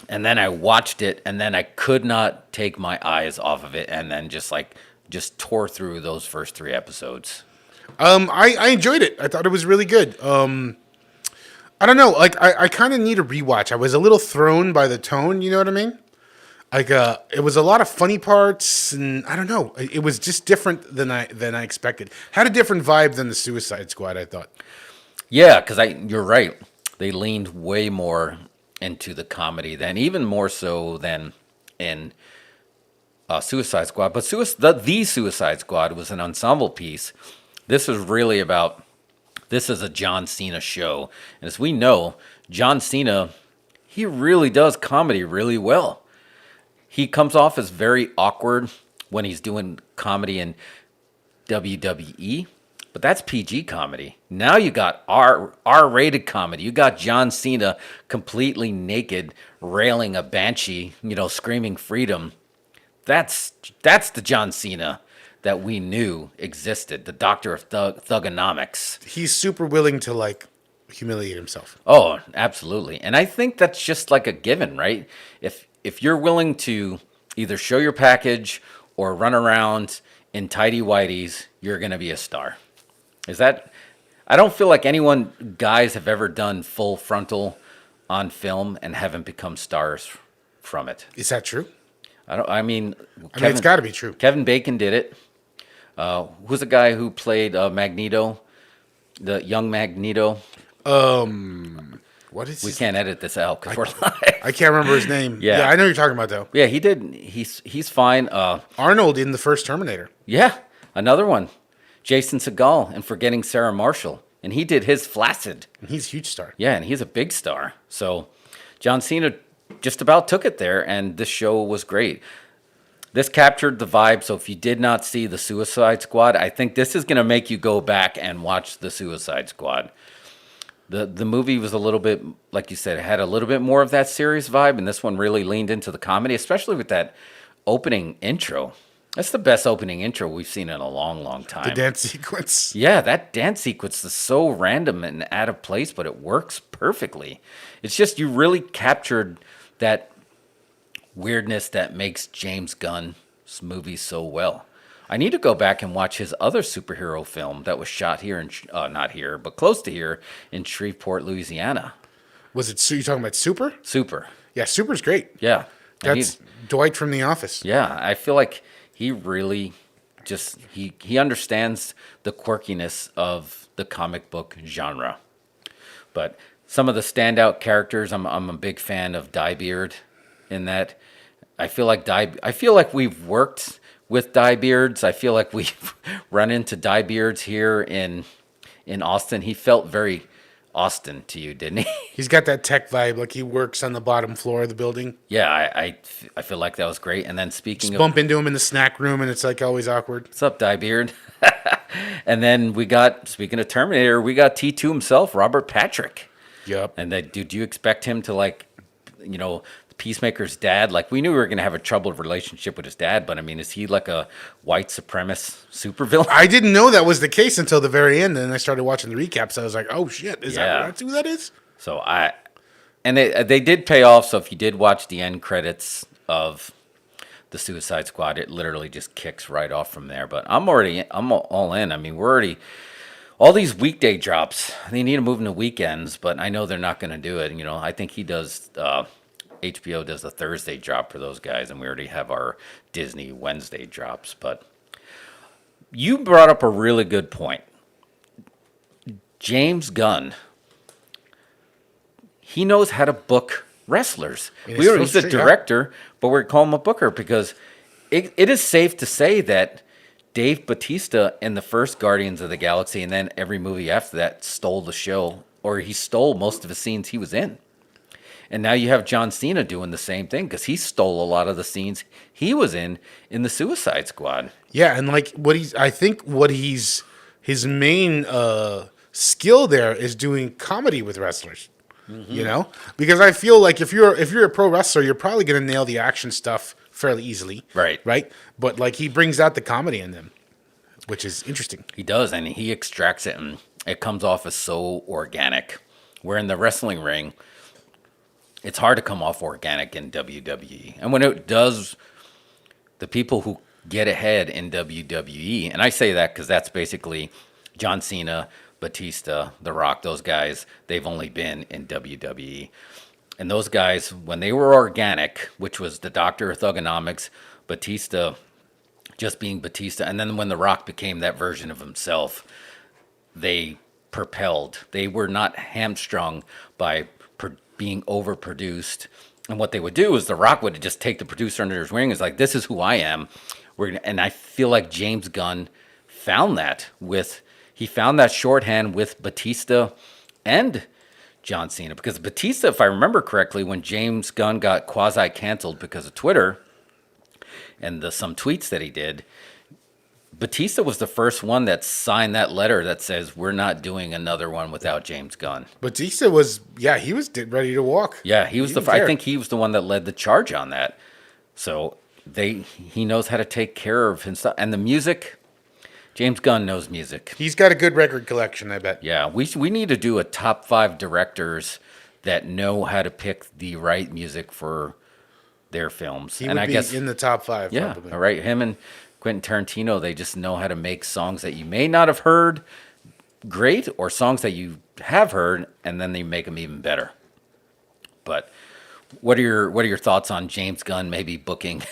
and then I watched it, and then I could not take my eyes off of it, and then just tore through those first 3 episodes. I enjoyed it. I thought it was really good. I don't know. Like, I kind of need a rewatch. I was a little thrown by the tone. You know what I mean? Like, it was a lot of funny parts, and I don't know. It was just different than I expected. Had a different vibe than the Suicide Squad, I thought. Yeah, because you're right. They leaned way more into the comedy than, even more so than in Suicide Squad. But the Suicide Squad was an ensemble piece. This is really about. This is a John Cena show. And as we know, John Cena, he really does comedy really well. He comes off as very awkward when he's doing comedy in WWE, but that's PG comedy. Now you got R-rated comedy. You got John Cena completely naked, railing a banshee, screaming freedom. That's the John Cena that we knew existed, the doctor of thugonomics. He's super willing to, like, humiliate himself. Oh, absolutely. And I think that's just like a given, right? If you're willing to either show your package or run around in tidy whities, you're going to be a star. I don't feel like guys have ever done full frontal on film and haven't become stars from it. Is that true? I mean, it's got to be true. Kevin Bacon did it. Who's the guy who played Magneto, the young Magneto? What is? We can't edit this out because we're live. I can't remember his name. Yeah, I know you're talking about though. Yeah, he did. He's fine. Arnold in the first Terminator. Yeah, another one. Jason Segel in Forgetting Sarah Marshall, and he did his Flaccid. And he's a huge star. Yeah, and he's a big star. So John Cena just about took it there, and this show was great. This captured the vibe, so if you did not see the Suicide Squad, I think this is going to make you go back and watch the Suicide Squad. The movie was a little bit, like you said, it had a little bit more of that serious vibe, and this one really leaned into the comedy, especially with that opening intro. That's the best opening intro we've seen in a long, long time. The dance sequence. Yeah, that dance sequence is so random and out of place, but it works perfectly. It's just you really captured that weirdness that makes James Gunn's movies so well. I need to go back and watch his other superhero film that was shot here not here, but close to here in Shreveport, Louisiana. Was it? So you talking about Super? Super. Yeah, Super's great. Yeah, that's Dwight from The Office. Yeah, I feel like he really just he understands the quirkiness of the comic book genre. But some of the standout characters, I'm a big fan of Diebeard in that. I feel like we've worked with Diebeards. I feel like we've run into Diebeards here in Austin. He felt very Austin to you, didn't he? He's got that tech vibe, like he works on the bottom floor of the building. Yeah, I feel like that was great. And then speaking bump into him in the snack room, and it's like always awkward. What's up, Diebeard? And then speaking of Terminator, we got T2 himself, Robert Patrick. Yep. And do you expect him to Peacemaker's dad? Like, we knew we were going to have a troubled relationship with his dad, but I mean, is he like a white supremacist supervillain? I didn't know that was the case until the very end, and then I started watching the recaps. I was like, oh shit, that's who that is? So they did pay off. So if you did watch the end credits of the Suicide Squad, it literally just kicks right off from there. But I'm all in. I mean, we're already all these weekday drops. They need to move into weekends, but I know they're not going to do it. You know, I think he does. HBO does the Thursday drop for those guys, and we already have our Disney Wednesday drops. But you brought up a really good point. James Gunn, he knows how to book wrestlers. He's the director, but we're calling him a booker because it is safe to say that Dave Bautista in the first Guardians of the Galaxy and then every movie after that stole the show, or he stole most of the scenes he was in. And now you have John Cena doing the same thing because he stole a lot of the scenes he was in the Suicide Squad. Yeah, and like his main skill there is doing comedy with wrestlers. Mm-hmm. You know, because I feel like if you're a pro wrestler, you're probably going to nail the action stuff fairly easily. Right. But like he brings out the comedy in them, which is interesting. He does, and he extracts it, and it comes off as so organic. Where in the wrestling ring, it's hard to come off organic in WWE. And when it does, the people who get ahead in WWE, and I say that because that's basically John Cena, Batista, The Rock, those guys, they've only been in WWE. And those guys, when they were organic, which was the Doctor of Thugonomics, Batista just being Batista, and then when The Rock became that version of himself, they propelled. They were not hamstrung by being overproduced. And what they would do is The Rock would just take the producer under his wing. It's like, this is who I am. And I feel like James Gunn found that he found that shorthand with Batista and John Cena. Because Batista, if I remember correctly, when James Gunn got quasi-canceled because of Twitter and some tweets that he did, Batista was the first one that signed that letter that says, we're not doing another one without James Gunn. Batista was ready to walk. Yeah, I think he was the one that led the charge on that. So he knows how to take care of himself. And the music, James Gunn knows music. He's got a good record collection, I bet. Yeah, we need to do a top 5 directors that know how to pick the right music for their films. He would be in the top 5. Yeah, probably. All right. Him and Quentin Tarantino, they just know how to make songs that you may not have heard great, or songs that you have heard, and then they make them even better. But what are your thoughts on James Gunn maybe booking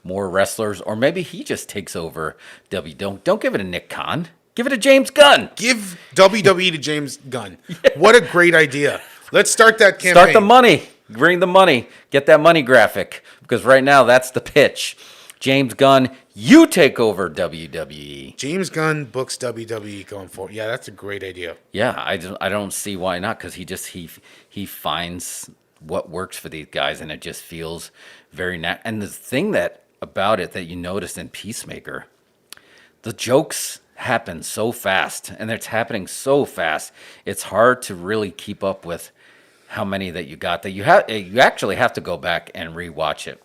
more wrestlers, or maybe he just takes over WWE? Don't give it to Nick Khan. Give it to James Gunn. Give WWE to James Gunn. Yeah. What a great idea. Let's start that campaign. Start the money. Bring the money. Get that money graphic, because right now that's the pitch. James Gunn, you take over WWE. James Gunn books WWE going forward. Yeah, that's a great idea. Yeah, I don't see why not, because he finds what works for these guys, and it just feels very And the thing about it that you notice in Peacemaker, the jokes happen so fast, and it's happening so fast. It's hard to really keep up with how many that you got. That you actually have to go back and rewatch it.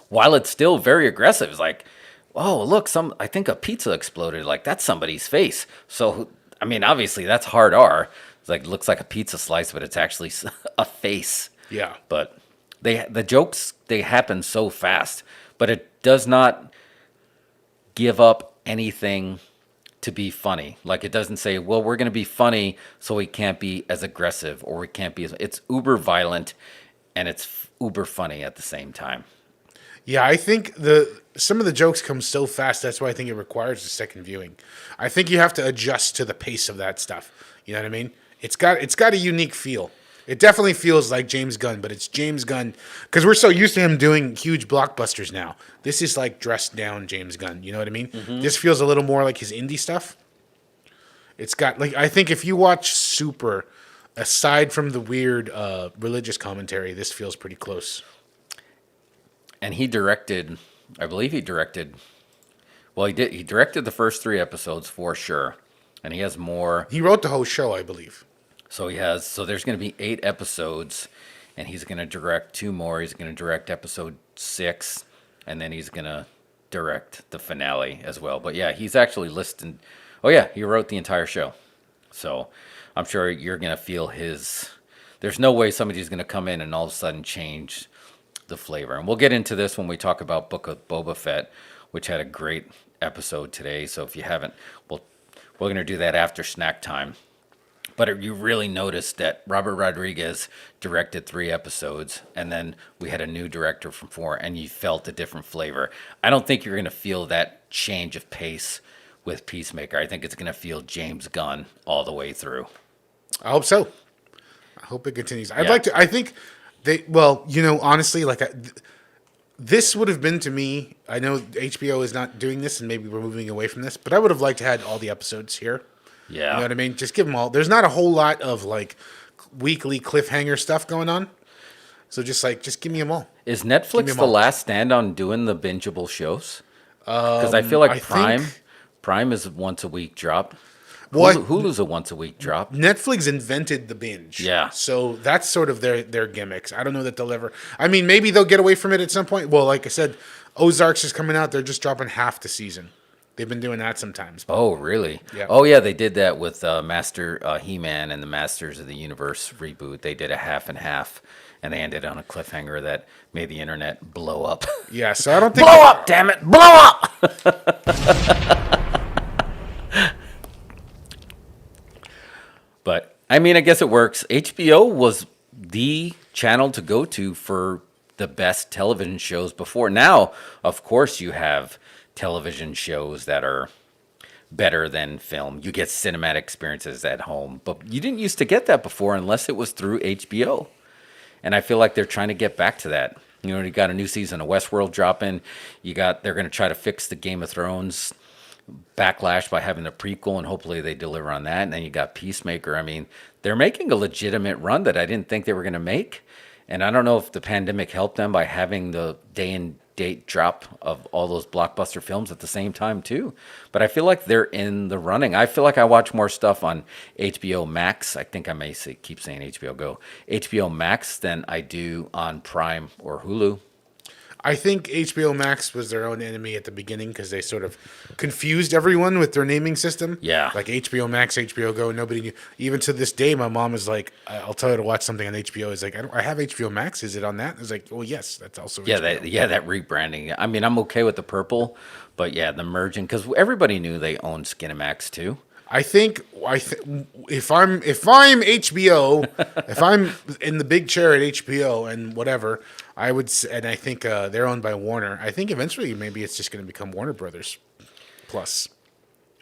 While it's still very aggressive, it's like, oh, look, I think a pizza exploded. Like, that's somebody's face. So, I mean, obviously, that's hard R. It's like, looks like a pizza slice, but it's actually a face. Yeah. But the jokes, they happen so fast. But it does not give up anything to be funny. Like, it doesn't say, well, we're going to be funny, so we can't be as aggressive, or we can't be it's uber violent, and it's uber funny at the same time. Yeah, I think some of the jokes come so fast. That's why I think it requires a second viewing. I think you have to adjust to the pace of that stuff. You know what I mean? It's got a unique feel. It definitely feels like James Gunn, but it's James Gunn because we're so used to him doing huge blockbusters now. This is like dressed down James Gunn. You know what I mean? Mm-hmm. This feels a little more like his indie stuff. It's got I think if you watch Super, aside from the weird religious commentary, this feels pretty close. And he directed, I believe he directed the first 3 episodes for sure. And he has more. He wrote the whole show, I believe. So there's going to be 8 episodes, and he's going to direct 2 more. He's going to direct episode 6, and then he's going to direct the finale as well. But yeah, he's actually listed. Oh yeah, he wrote the entire show. So I'm sure you're going to feel there's no way somebody's going to come in and all of a sudden change the flavor. And we'll get into this when we talk about Book of Boba Fett, which had a great episode today. So if you haven't, we're going to do that after snack time. But you really noticed that Robert Rodriguez directed 3 episodes, and then we had a new director from 4, and you felt a different flavor. I don't think you're going to feel that change of pace with Peacemaker. I think it's going to feel James Gunn all the way through. I hope so. I hope it continues. I'd like to. I think honestly, this would have been to me. I know HBO is not doing this, and maybe we're moving away from this, but I would have liked to had all the episodes here. Yeah. You know what I mean? Just give them all. There's not a whole lot of weekly cliffhanger stuff going on. So just give me them all. Is Netflix the last stand on doing the bingeable shows? Because I feel like Prime is once a week drop. Hulu's a once a week drop. Netflix invented the binge. Yeah. So that's sort of their gimmicks. I don't know that they'll ever. I mean, maybe they'll get away from it at some point. Well, like I said, Ozarks is coming out. They're just dropping half the season. They've been doing that sometimes. Oh, really? Yeah. Oh, yeah, they did that with Master He-Man and the Masters of the Universe reboot. They did a half and half, and they ended on a cliffhanger that made the internet blow up. Yeah, so I don't think... Blow up, damn it! Blow up! But, I mean, I guess it works. HBO was the channel to go to for the best television shows before. Now, of course, you have television shows that are better than film. You get cinematic experiences at home, but you didn't used to get that before unless it was through HBO. And I feel like they're trying to get back to that. You know, you got a new season of Westworld dropping. They're going to try to fix the Game of Thrones backlash by having a prequel, and hopefully they deliver on that. And then you got Peacemaker. I mean, they're making a legitimate run that I didn't think they were going to make. And I don't know if the pandemic helped them by having the day and date drop of all those blockbuster films at the same time too. But I feel like they're in the running. I feel like I watch more stuff on HBO Max. I think I may keep saying HBO Go. HBO Max than I do on Prime or Hulu. I think HBO Max was their own enemy at the beginning because they sort of confused everyone with their naming system. Yeah. Like HBO Max, HBO Go, nobody knew. Even to this day, my mom is like, I'll tell her to watch something on HBO. It's like, I have HBO Max. Is it on that? It's like, well, yes, that's also HBO. That rebranding. I mean, I'm okay with the purple, but yeah, the merging, because everybody knew they owned Skinamax too. I think if I'm HBO, if I'm in the big chair at HBO and whatever, I would, and I think they're owned by Warner. I think eventually maybe it's just going to become Warner Brothers Plus.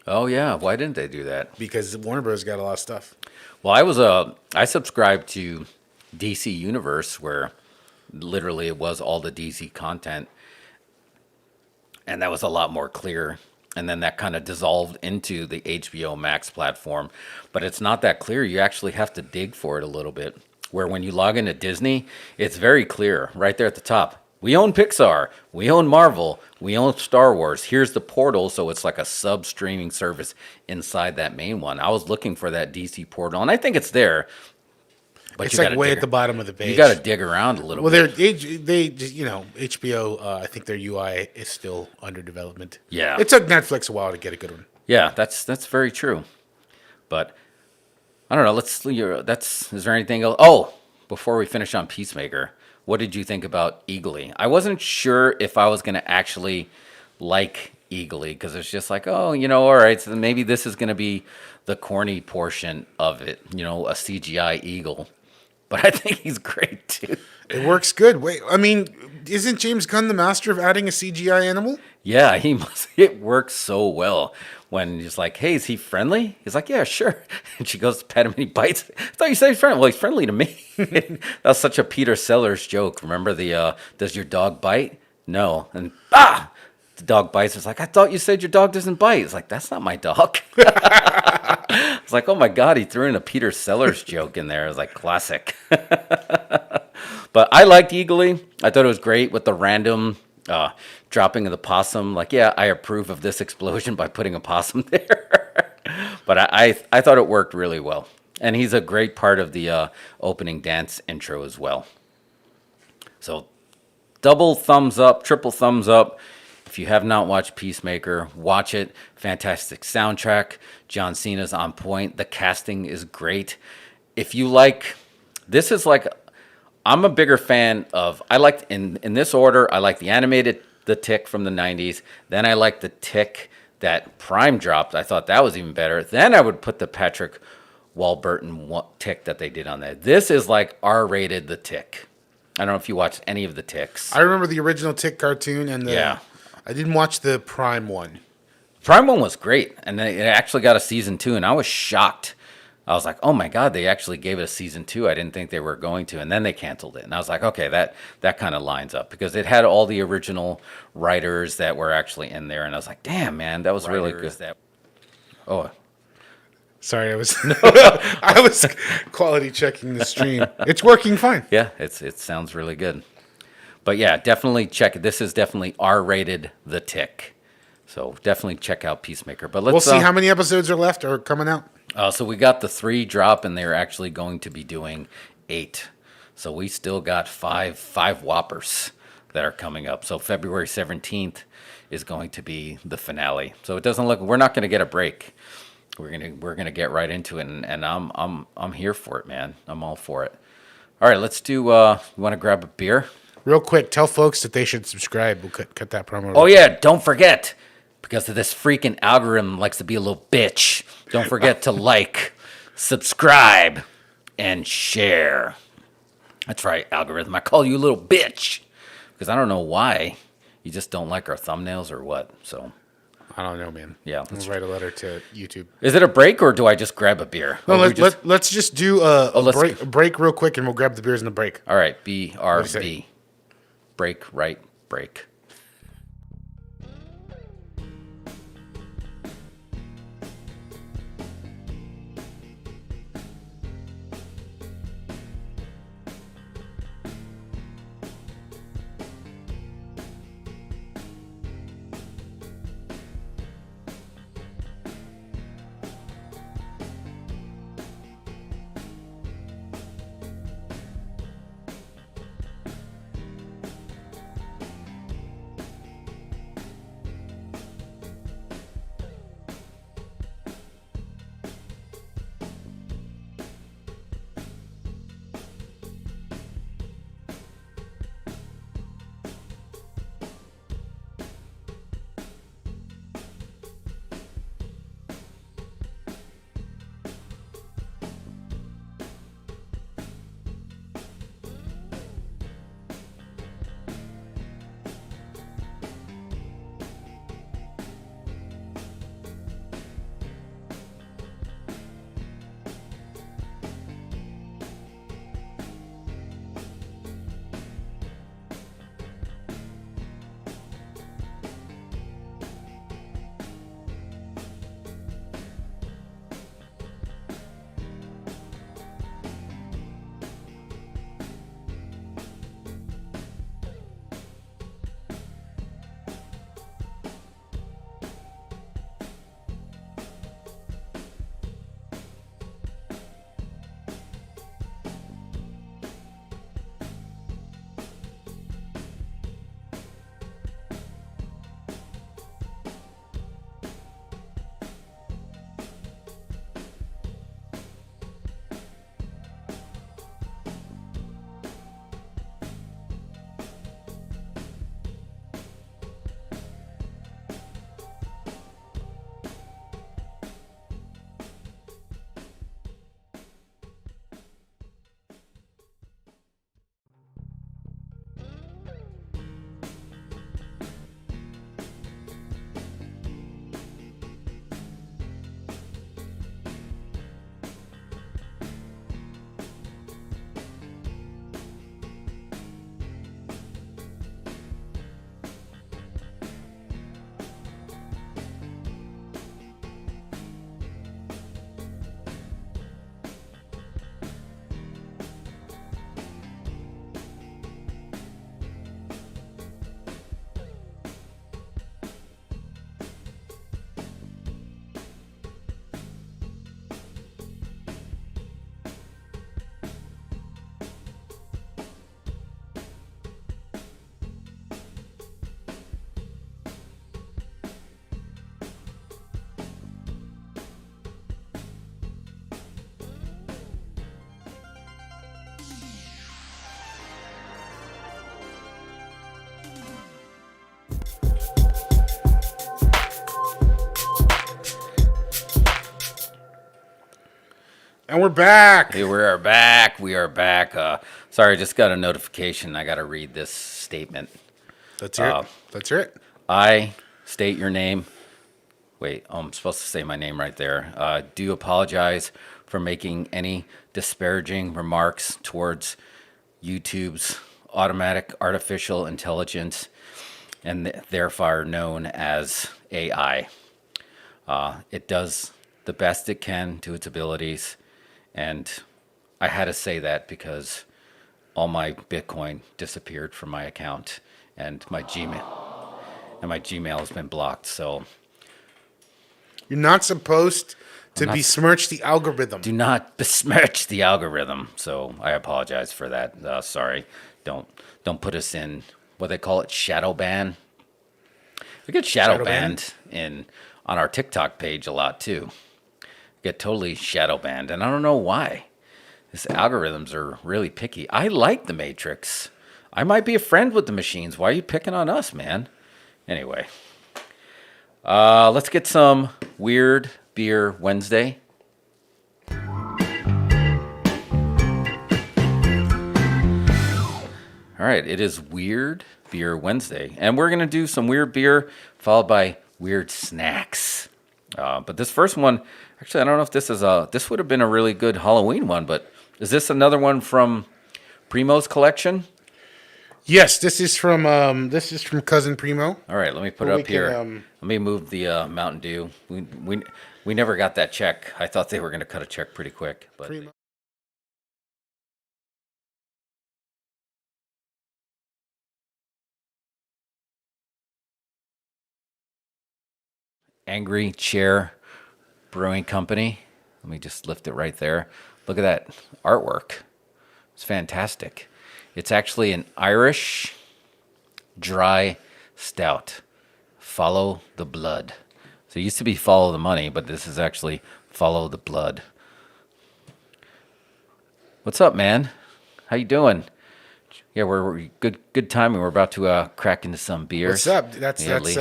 Oh yeah, why didn't they do that? Because Warner Brothers got a lot of stuff. Well, I subscribed to DC Universe, where literally it was all the DC content, and that was a lot more clear. And then that kind of dissolved into the HBO Max platform. But it's not that clear. You actually have to dig for it a little bit. Where when you log into Disney, it's very clear right there at the top. We own Pixar. We own Marvel. We own Star Wars. Here's the portal. So it's like a sub-streaming service inside that main one. I was looking for that DC portal, and I think it's there. But it's like way at the bottom of the page. You got to dig around a little bit. Well, HBO, I think their UI is still under development. Yeah. It took Netflix a while to get a good one. Yeah, that's very true. But I don't know. Is there anything else? Oh, before we finish on Peacemaker, what did you think about Eagly? I wasn't sure if I was going to actually like Eagly, because it's just like, all right, so maybe this is going to be the corny portion of it, a CGI eagle. But I think he's great too. It works good. Wait, I mean, isn't James Gunn the master of adding a CGI animal? Yeah, he must. It works so well when he's like, "Hey, is he friendly?" He's like, "Yeah, sure." And she goes to pet him and he bites. I thought you said he's friendly. Well, he's friendly to me. That was such a Peter Sellers joke. Remember the "Does your dog bite?" No, and the dog bites. It's like, I thought you said your dog doesn't bite. It's like, that's not my dog. It's like, oh my God, he threw in a Peter Sellers joke in there. It was like classic. But I liked Eagly. I thought it was great with the random dropping of the possum. Like, yeah, I approve of this explosion by putting a possum there. But I thought it worked really well. And he's a great part of the opening dance intro as well. So double thumbs up, triple thumbs up. If you have not watched Peacemaker, watch it. Fantastic soundtrack. John Cena's on point. The casting is great. If you like, this is like I'm a bigger fan of. I liked in this order. I like the animated The Tick from the '90s. Then I like The Tick that Prime dropped. I thought that was even better. Then I would put the Patrick Warburton Tick that they did on there. This is like R-rated The Tick. I don't know if you watched any of the Ticks. I remember the original Tick cartoon, and I didn't watch the Prime one. Prime one was great, and it actually got a season 2, and I was shocked. I was like, oh my God, they actually gave it a season 2. I didn't think they were going to, and then they canceled it. And I was like, okay, that kind of lines up, because it had all the original writers that were actually in there, and I was like, damn, man, that was really good. Oh, sorry, I was quality checking the stream. It's working fine. Yeah, it sounds really good. But yeah, definitely check it. This is definitely R-rated The Tick. So definitely check out Peacemaker. But we'll see how many episodes are left or coming out. So we got the 3 drop, and they're actually going to be doing 8. So we still got five whoppers that are coming up. So February 17th is going to be the finale. So it doesn't look. We're not going to get a break. We're gonna get right into it, and I'm here for it, man. I'm all for it. All right, let's do. You want to grab a beer? Real quick, tell folks that they should subscribe. We'll cut that promo. Oh yeah, don't forget. Because of this freaking algorithm likes to be a little bitch. Don't forget to like, subscribe, and share. That's right, algorithm. I call you a little bitch. Because I don't know why. You just don't like our thumbnails or what. So I don't know, man. Yeah. Let's write a letter to YouTube. Is it a break, or do I just grab a beer? No, let's just do a break real quick, and we'll grab the beers in the break. All right, BRB. Break, right, break. And we're back. Hey, we are back. We are back. Sorry, I just got a notification. I got to read this statement. Let's hear it. Let's hear it. I state your name. Wait, I'm supposed to say my name right there. Do apologize for making any disparaging remarks towards YouTube's automatic artificial intelligence, and therefore known as AI. It does the best it can to its abilities. And I had to say that because all my Bitcoin disappeared from my account and my Gmail has been blocked. So you're not supposed to besmirch the algorithm. Do not besmirch the algorithm. So I apologize for that. Sorry. Don't put us in what they call it, shadow ban. We get shadow banned on our TikTok page a lot too. Get totally shadow banned, and I don't know why. These algorithms are really picky. I like the Matrix. I might be a friend with the machines. Why are you picking on us, man? Anyway, let's get some Weird Beer Wednesday. All right, it is Weird Beer Wednesday, and we're gonna do some weird beer followed by weird snacks. But this first one, actually, I don't know if this would have been a really good Halloween one, but is this another one from Primo's collection? Yes, this is from Cousin Primo. All right, let me put it up here. Let me move the Mountain Dew. We never got that check. I thought they were going to cut a check pretty quick, but Primo. Angry Chair Brewing Company. Let me just lift it right there. Look at that artwork. It's fantastic. It's actually an Irish dry stout. Follow the blood. So it used to be follow the money, but this is actually follow the blood. What's up, man? How you doing? Yeah, we're good timing. We're about to crack into some beers. What's up? That's Lee.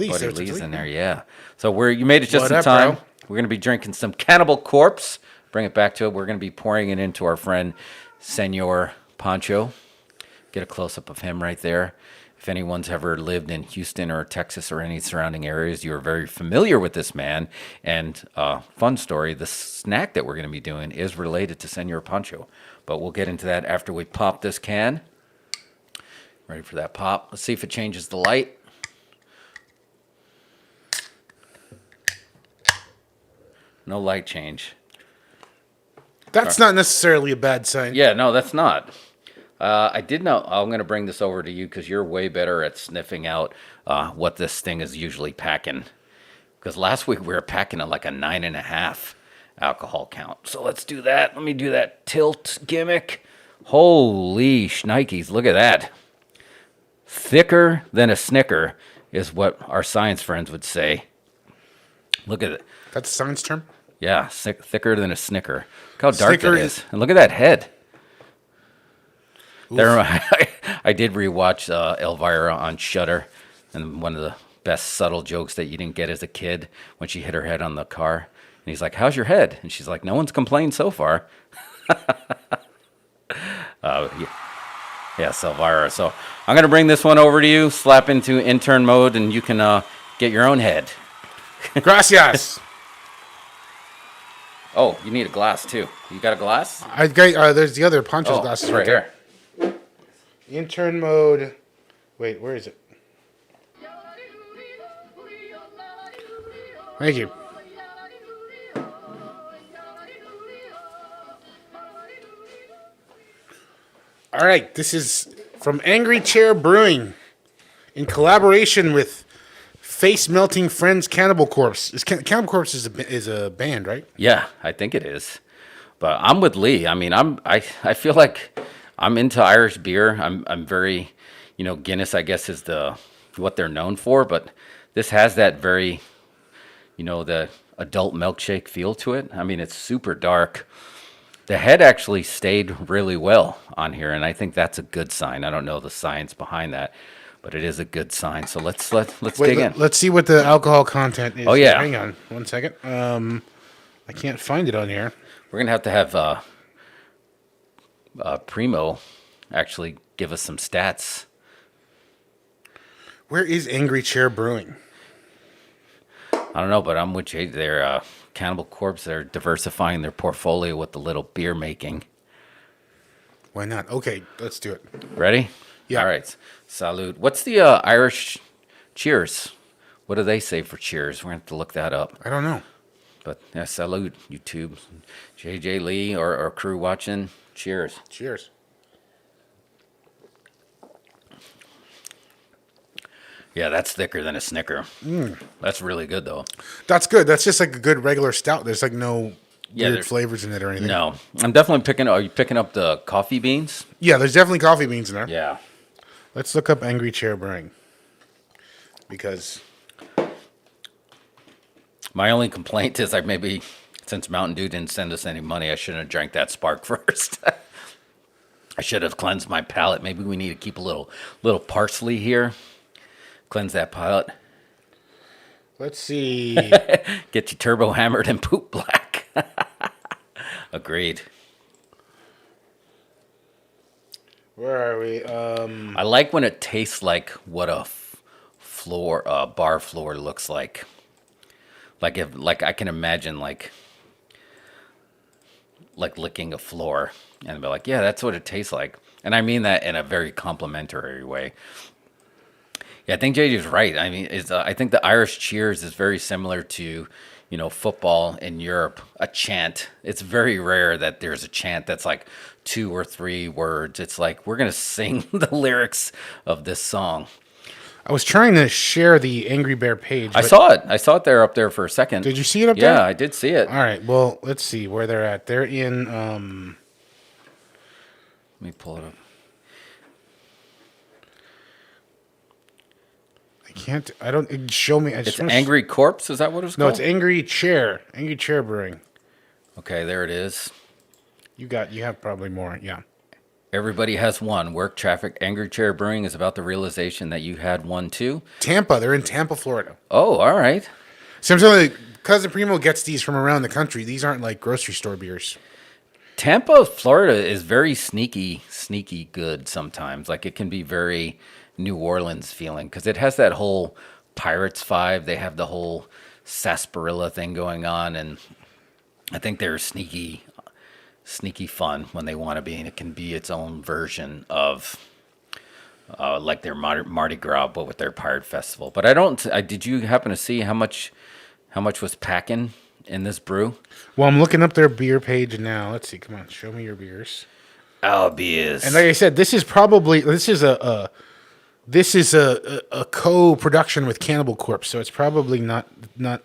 Buddy Lee's in there, yeah. So you made it just in time. Bro? We're gonna be drinking some Cannibal Corpse. Bring it back to it. We're gonna be pouring it into our friend Senor Pancho. Get a close up of him right there. If anyone's ever lived in Houston or Texas or any surrounding areas, you are very familiar with this man. And fun story: the snack that we're gonna be doing is related to Senor Pancho. But we'll get into that after we pop this can. Ready for that pop. Let's see if it changes the light. No light change. That's not necessarily a bad sign. Yeah, no, that's not. I did know. I'm going to bring this over to you because you're way better at sniffing out what this thing is usually packing. Because last week we were packing at like a 9.5 alcohol count. So let's do that. Let me do that tilt gimmick. Holy shnikes, look at that. Thicker than a Snicker is what our science friends would say. Look at it. That's a science term? Yeah, thicker than a Snicker. Look how dark it is. And look at that head. There, I did rewatch Elvira on Shudder, and one of the best subtle jokes that you didn't get as a kid when she hit her head on the car. And he's like, "How's your head?" And she's like, "No one's complained so far." Yes, Elvira. So I'm going to bring this one over to you, slap into intern mode, and you can get your own head. Gracias. Oh, you need a glass, too. You got a glass? I got, there's the other Poncho's glasses right here. Intern mode. Wait, where is it? Thank you. All right, this is from Angry Chair Brewing in collaboration with Face Melting Friends Cannibal Corpse. Cannibal Corpse is a band, right? Yeah, I think it is. But I'm with Lee. I mean, I feel like I'm into Irish beer. I'm very, Guinness, I guess, is what they're known for. But this has that very, the adult milkshake feel to it. I mean, it's super dark. The head actually stayed really well on here, and I think that's a good sign. I don't know the science behind that, but it is a good sign. So let's dig in. Let's see what the alcohol content is. Oh yeah. Hang on 1 second. I can't find it on here. We're gonna have to have Primo actually give us some stats. Where is Angry Chair Brewing? I don't know, but I'm with Jay. They're Cannibal Corpse. They're diversifying their portfolio with the little beer making. Why not? Okay, let's do it. Ready? Yeah. All right. Salud. What's the Irish cheers? What do they say for cheers? We're going to have to look that up. I don't know. But yeah, salud, YouTube. JJ Lee or crew watching. Cheers. Cheers. Yeah, that's thicker than a Snicker. That's really good, though. That's good. That's just like a good regular stout. There's like no weird flavors in it or anything. No. I'm definitely picking... Are you picking up the coffee beans? Yeah, there's definitely coffee beans in there. Yeah. Let's look up Angry Chair Brewing. Because... My only complaint is maybe since Mountain Dew didn't send us any money, I shouldn't have drank that Spark first. I should have cleansed my palate. Maybe we need to keep a little parsley here. Cleanse that palate. Let's see. Get you turbo hammered and poop black. Agreed. Where are we? I like when it tastes like what a bar floor looks like. Like I can imagine like licking a floor and be like, yeah, that's what it tastes like. And I mean that in a very complimentary way. Yeah, I think JJ's right. I mean, I think the Irish cheers is very similar to, football in Europe, a chant. It's very rare that there's a chant that's like 2 or 3 words. It's like, we're going to sing the lyrics of this song. I was trying to share the Angry Bear page. I saw it. I saw it there up there for a second. Did you see it up there? Yeah, I did see it. All right. Well, let's see where they're at. They're in. Let me pull it up. I don't. Show me. It's Angry Corpse. Is that what it's called? No, it's Angry Chair. Angry Chair Brewing. Okay, there it is. You have probably more. Yeah. Everybody has one. Work traffic. Angry Chair Brewing is about the realization that you had one too. Tampa. They're in Tampa, Florida. Oh, all right. So I'm telling you, Cousin Primo gets these from around the country. These aren't like grocery store beers. Tampa, Florida is very sneaky good sometimes. Like it can be very New Orleans feeling because it has that whole Pirates vibe. They have the whole sarsaparilla thing going on, and I think they're sneaky fun when they want to be, and it can be its own version of like their Mardi Gras, but with their pirate festival. But did you happen to see how much was packing in this brew? Well, I'm looking up their beer page now. Let's see. Come on, show me your beers. Oh, beers. And like I said, this is a co-production with Cannibal Corpse, so it's probably not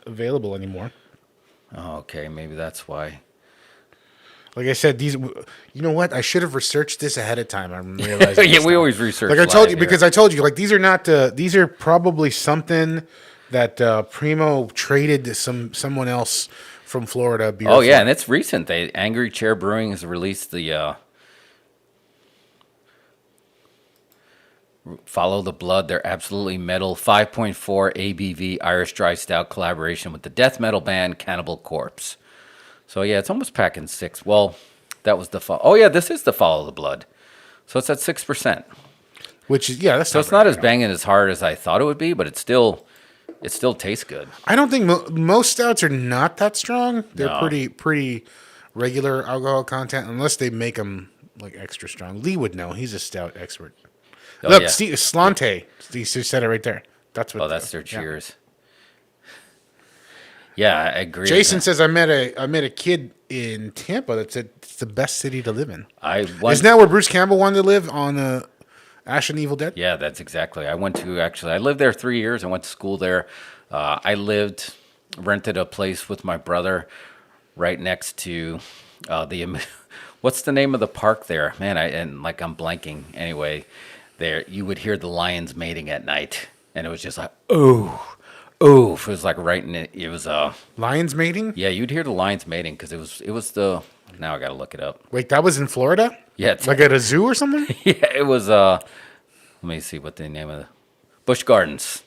available anymore. Oh, okay, maybe that's why. Like I said, these. You know what? I should have researched this ahead of time. I'm realizing. Yeah, we always research. Like I told you, because I told you, like these are not. These are probably something that Primo traded to someone else from Florida. Beer oh yeah, and it's recent. Angry Chair Brewing has released the Follow the Blood. They're absolutely metal 5.4 ABV Irish dry stout collaboration with the death metal band Cannibal Corpse. So yeah, it's almost packing 6. Well, that was the oh yeah, this is the Follow the Blood. So it's at 6%. Which is that's so it's not as banging as hard as I thought it would be, but it still tastes good. I don't think most stouts are not that strong. They're pretty regular alcohol content unless they make them like extra strong. Lee would know. He's a stout expert. Oh, look, yeah. Steve, Slante. He said it right there. That's what. Oh, that's their cheers. Yeah, I agree. Jason says I met a kid in Tampa that said it's the best city to live in. Isn't that where Bruce Campbell wanted to live on Ash and Evil Dead? Yeah, that's exactly. I lived there 3 years. I went to school there. Rented a place with my brother right next to what's the name of the park there? Man, I'm blanking. Anyway, there you would hear the lions mating at night, and it was just like, oh. It was like right in it. It was lions mating. Yeah, you'd hear the lions mating because it was the. Now I got to look it up. Wait, that was in Florida? Yeah, like at a zoo or something. Yeah, it was. Let me see what the name of the Busch Gardens.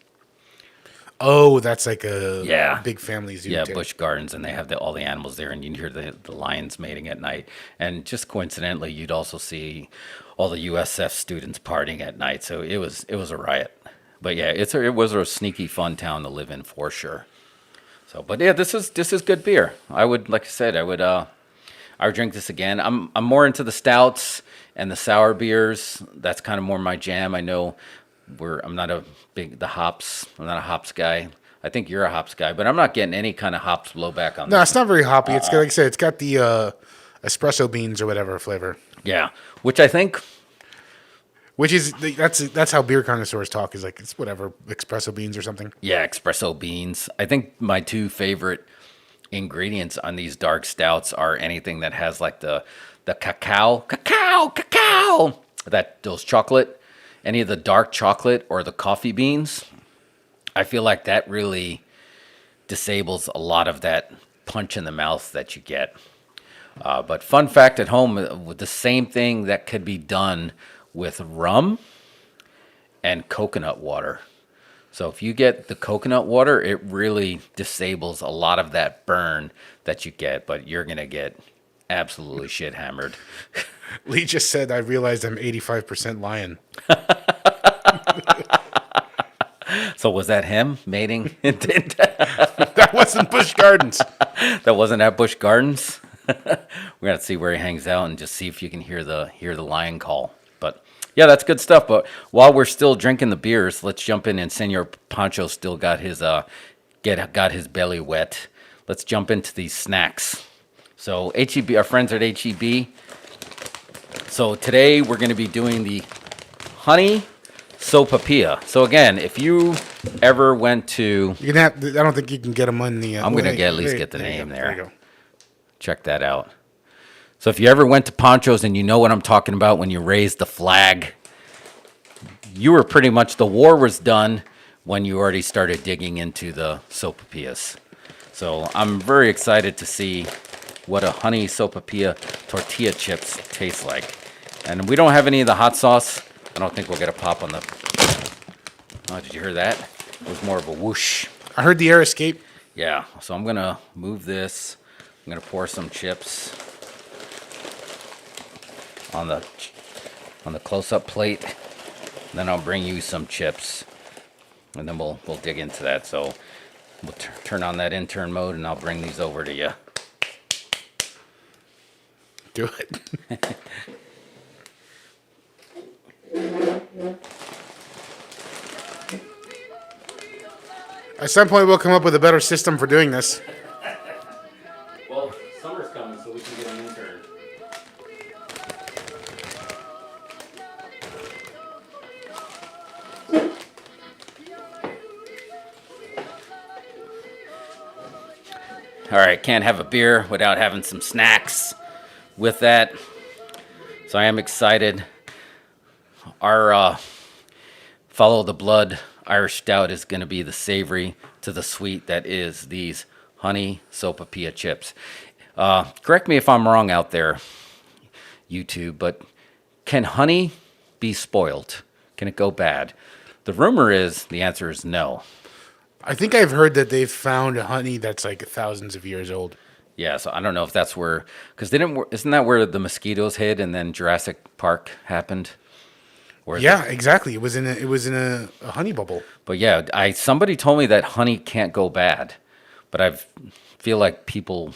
Oh, that's like a big family zoo. Yeah, too. Busch Gardens, and they have all the animals there, and you hear the lions mating at night. And just coincidentally, you'd also see all the USF students partying at night. So it was a riot. But yeah, it was a sneaky fun town to live in for sure. So, but yeah, this is good beer. I would, like I said, I would drink this again. I'm more into the stouts and the sour beers. That's kind of more my jam. I know I'm not the hops. I'm not a hops guy. I think you're a hops guy, but I'm not getting any kind of hops blowback on No, this. it's not very hoppy. It's got, like I said, it's got the espresso beans or whatever flavor. Yeah, which I think, which is that's how beer connoisseurs talk. Is like it's whatever espresso beans or something. yeah, espresso beans. I think my two favorite ingredients on these dark stouts are anything that has like the cacao, those chocolate, any of the dark chocolate or the coffee beans. I feel like that really disables a lot of that punch in the mouth that you get. But fun fact at home, with the same thing that could be done with rum and coconut water. So if you get the coconut water, it really disables a lot of that burn that you get, but you're going to get absolutely shit hammered. Lee just said, I realized I'm 85% lion. So was that him mating? That wasn't Busch Gardens. That wasn't at Busch Gardens? We're going to see where he hangs out and just see if you can hear the lion call. But yeah, that's good stuff. But while we're still drinking the beers, let's jump in, and Senor Pancho still got his got his belly wet. Let's jump into these snacks. So HEB, our friends at HEB. So today we're going to be doing the honey sopapilla. So again, if you ever went to, you can have. I don't think you can get them on the. I'm going to at least get the name there. There you go. Check that out. So if you ever went to Poncho's and you know what I'm talking about when you raised the flag, you were pretty much, the war was done when you already started digging into the sopapillas. So I'm very excited to see what a honey sopapilla tortilla chips taste like. And we don't have any of the hot sauce. I don't think we'll get a pop on the... Oh, did you hear that? It was more of a whoosh. I heard the air escape. Yeah, so I'm going to move this. I'm going to pour some chips on the close-up plate. And then I'll bring you some chips. And then we'll dig into that. So we'll turn on that intern mode, and I'll bring these over to you. Do it. At some point, we'll come up with a better system for doing this. Well, summer's coming, so we can get an intern. All right, can't have a beer without having some snacks with that. So I am excited. Our Follow the Blood Irish Stout is going to be the savory to the sweet that is these honey sopapilla chips. Correct me if I'm wrong out there, YouTube, but can honey be spoiled? Can it go bad? The rumor is the answer is no. I think I've heard that they've found honey that's like thousands of years old. Yeah, so I don't know if that's where, because isn't that where the mosquitoes hid and then Jurassic Park happened? Yeah, exactly. It was in a honey bubble. But yeah, somebody told me that honey can't go bad, but I feel like people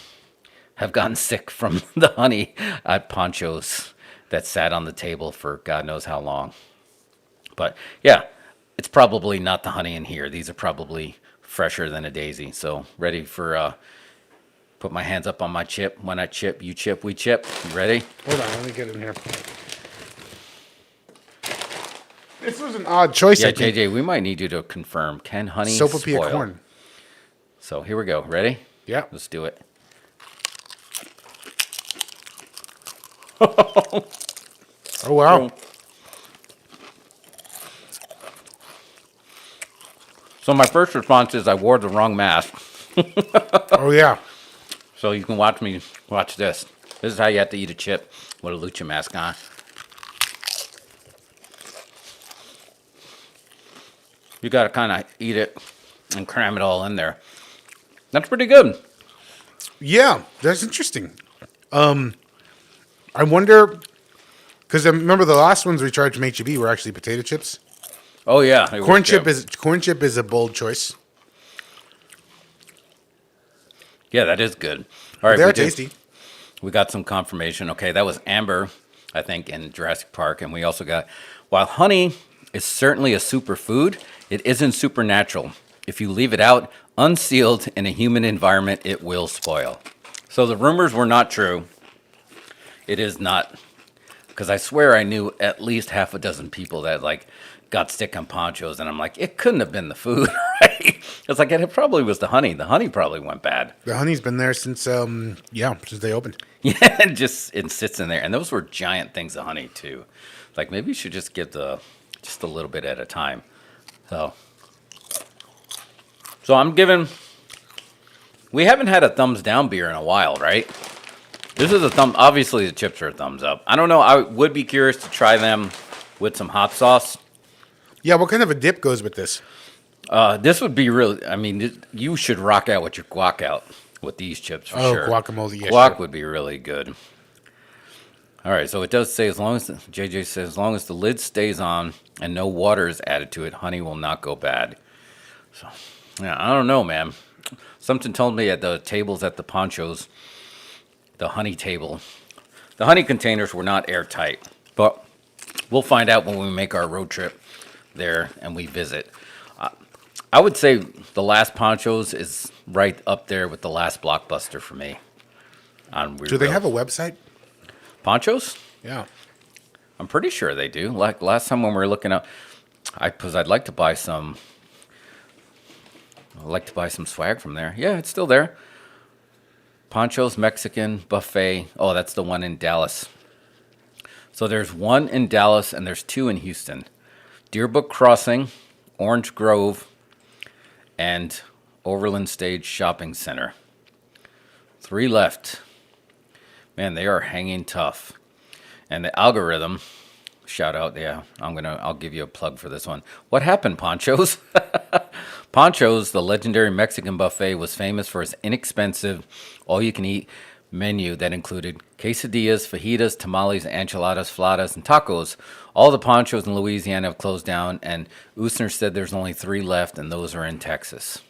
have gotten sick from the honey at Poncho's that sat on the table for God knows how long. But yeah, it's probably not the honey in here. These are probably fresher than a daisy. So ready for put my hands up on my chip. When I chip, you chip, we chip. You ready? Hold on, let me get in here. This was an odd choice. Yeah, JJ, we might need you to confirm. Can honey sopapilla spoil? corn. So here we go. Ready? Yeah. Let's do it. Oh, wow. So my first response is I wore the wrong mask. Oh, yeah. So you can watch me watch this. This is how you have to eat a chip with a lucha mask on. You got to kind of eat it and cram it all in there. That's pretty good. Yeah, that's interesting. I wonder, because I remember the last ones we tried from HEB were actually potato chips. Oh yeah, Corn chip is a bold choice. Yeah, that is good. All right, They're tasty. We got some confirmation. Okay, that was Amber, I think, in Jurassic Park, and we also got, while honey is certainly a superfood, it isn't supernatural. If you leave it out unsealed in a human environment, it will spoil. So the rumors were not true. It is not, because I swear I knew at least half a dozen people that like got sick on ponchos, and I'm like, it couldn't have been the food, right? It's like it probably was the honey. The honey probably went bad. The honey's been there since since they opened. Yeah, it sits in there, and those were giant things of honey too. Like maybe you should just get just a little bit at a time. So I'm giving. We haven't had a thumbs down beer in a while, right? This is a thumb. Obviously, the chips are a thumbs up. I don't know. I would be curious to try them with some hot sauce. Yeah, what kind of a dip goes with this? This would be really. I mean, you should rock out with your guac out with these chips for sure. Guacamole. Yeah, guac sure. would be really good. All right, so it does say JJ says as long as the lid stays on and no water is added to it, honey will not go bad. So yeah, I don't know, man. Something told me at the tables at the ponchos, the honey table, the honey containers were not airtight. But we'll find out when we make our road trip there and we visit. I would say the last ponchos is right up there with the last Blockbuster for me. Do they have a website? Ponchos? Yeah. I'm pretty sure they do. Like last time when we were looking up, I'd like to buy some. I'd like to buy some swag from there. Yeah, it's still there. Ponchos Mexican Buffet. Oh, that's the one in Dallas. So there's one in Dallas and there's two in Houston. Deerbrook Crossing, Orange Grove, and Overland Stage Shopping Center. 3 left. Man, they are hanging tough. And the algorithm, shout out, yeah, I'll give you a plug for this one. What happened, Ponchos? Ponchos, the legendary Mexican buffet, was famous for its inexpensive, all-you-can-eat menu that included quesadillas, fajitas, tamales, enchiladas, flautas, and tacos. All the Ponchos in Louisiana have closed down, and Usner said there's only 3 left, and those are in Texas.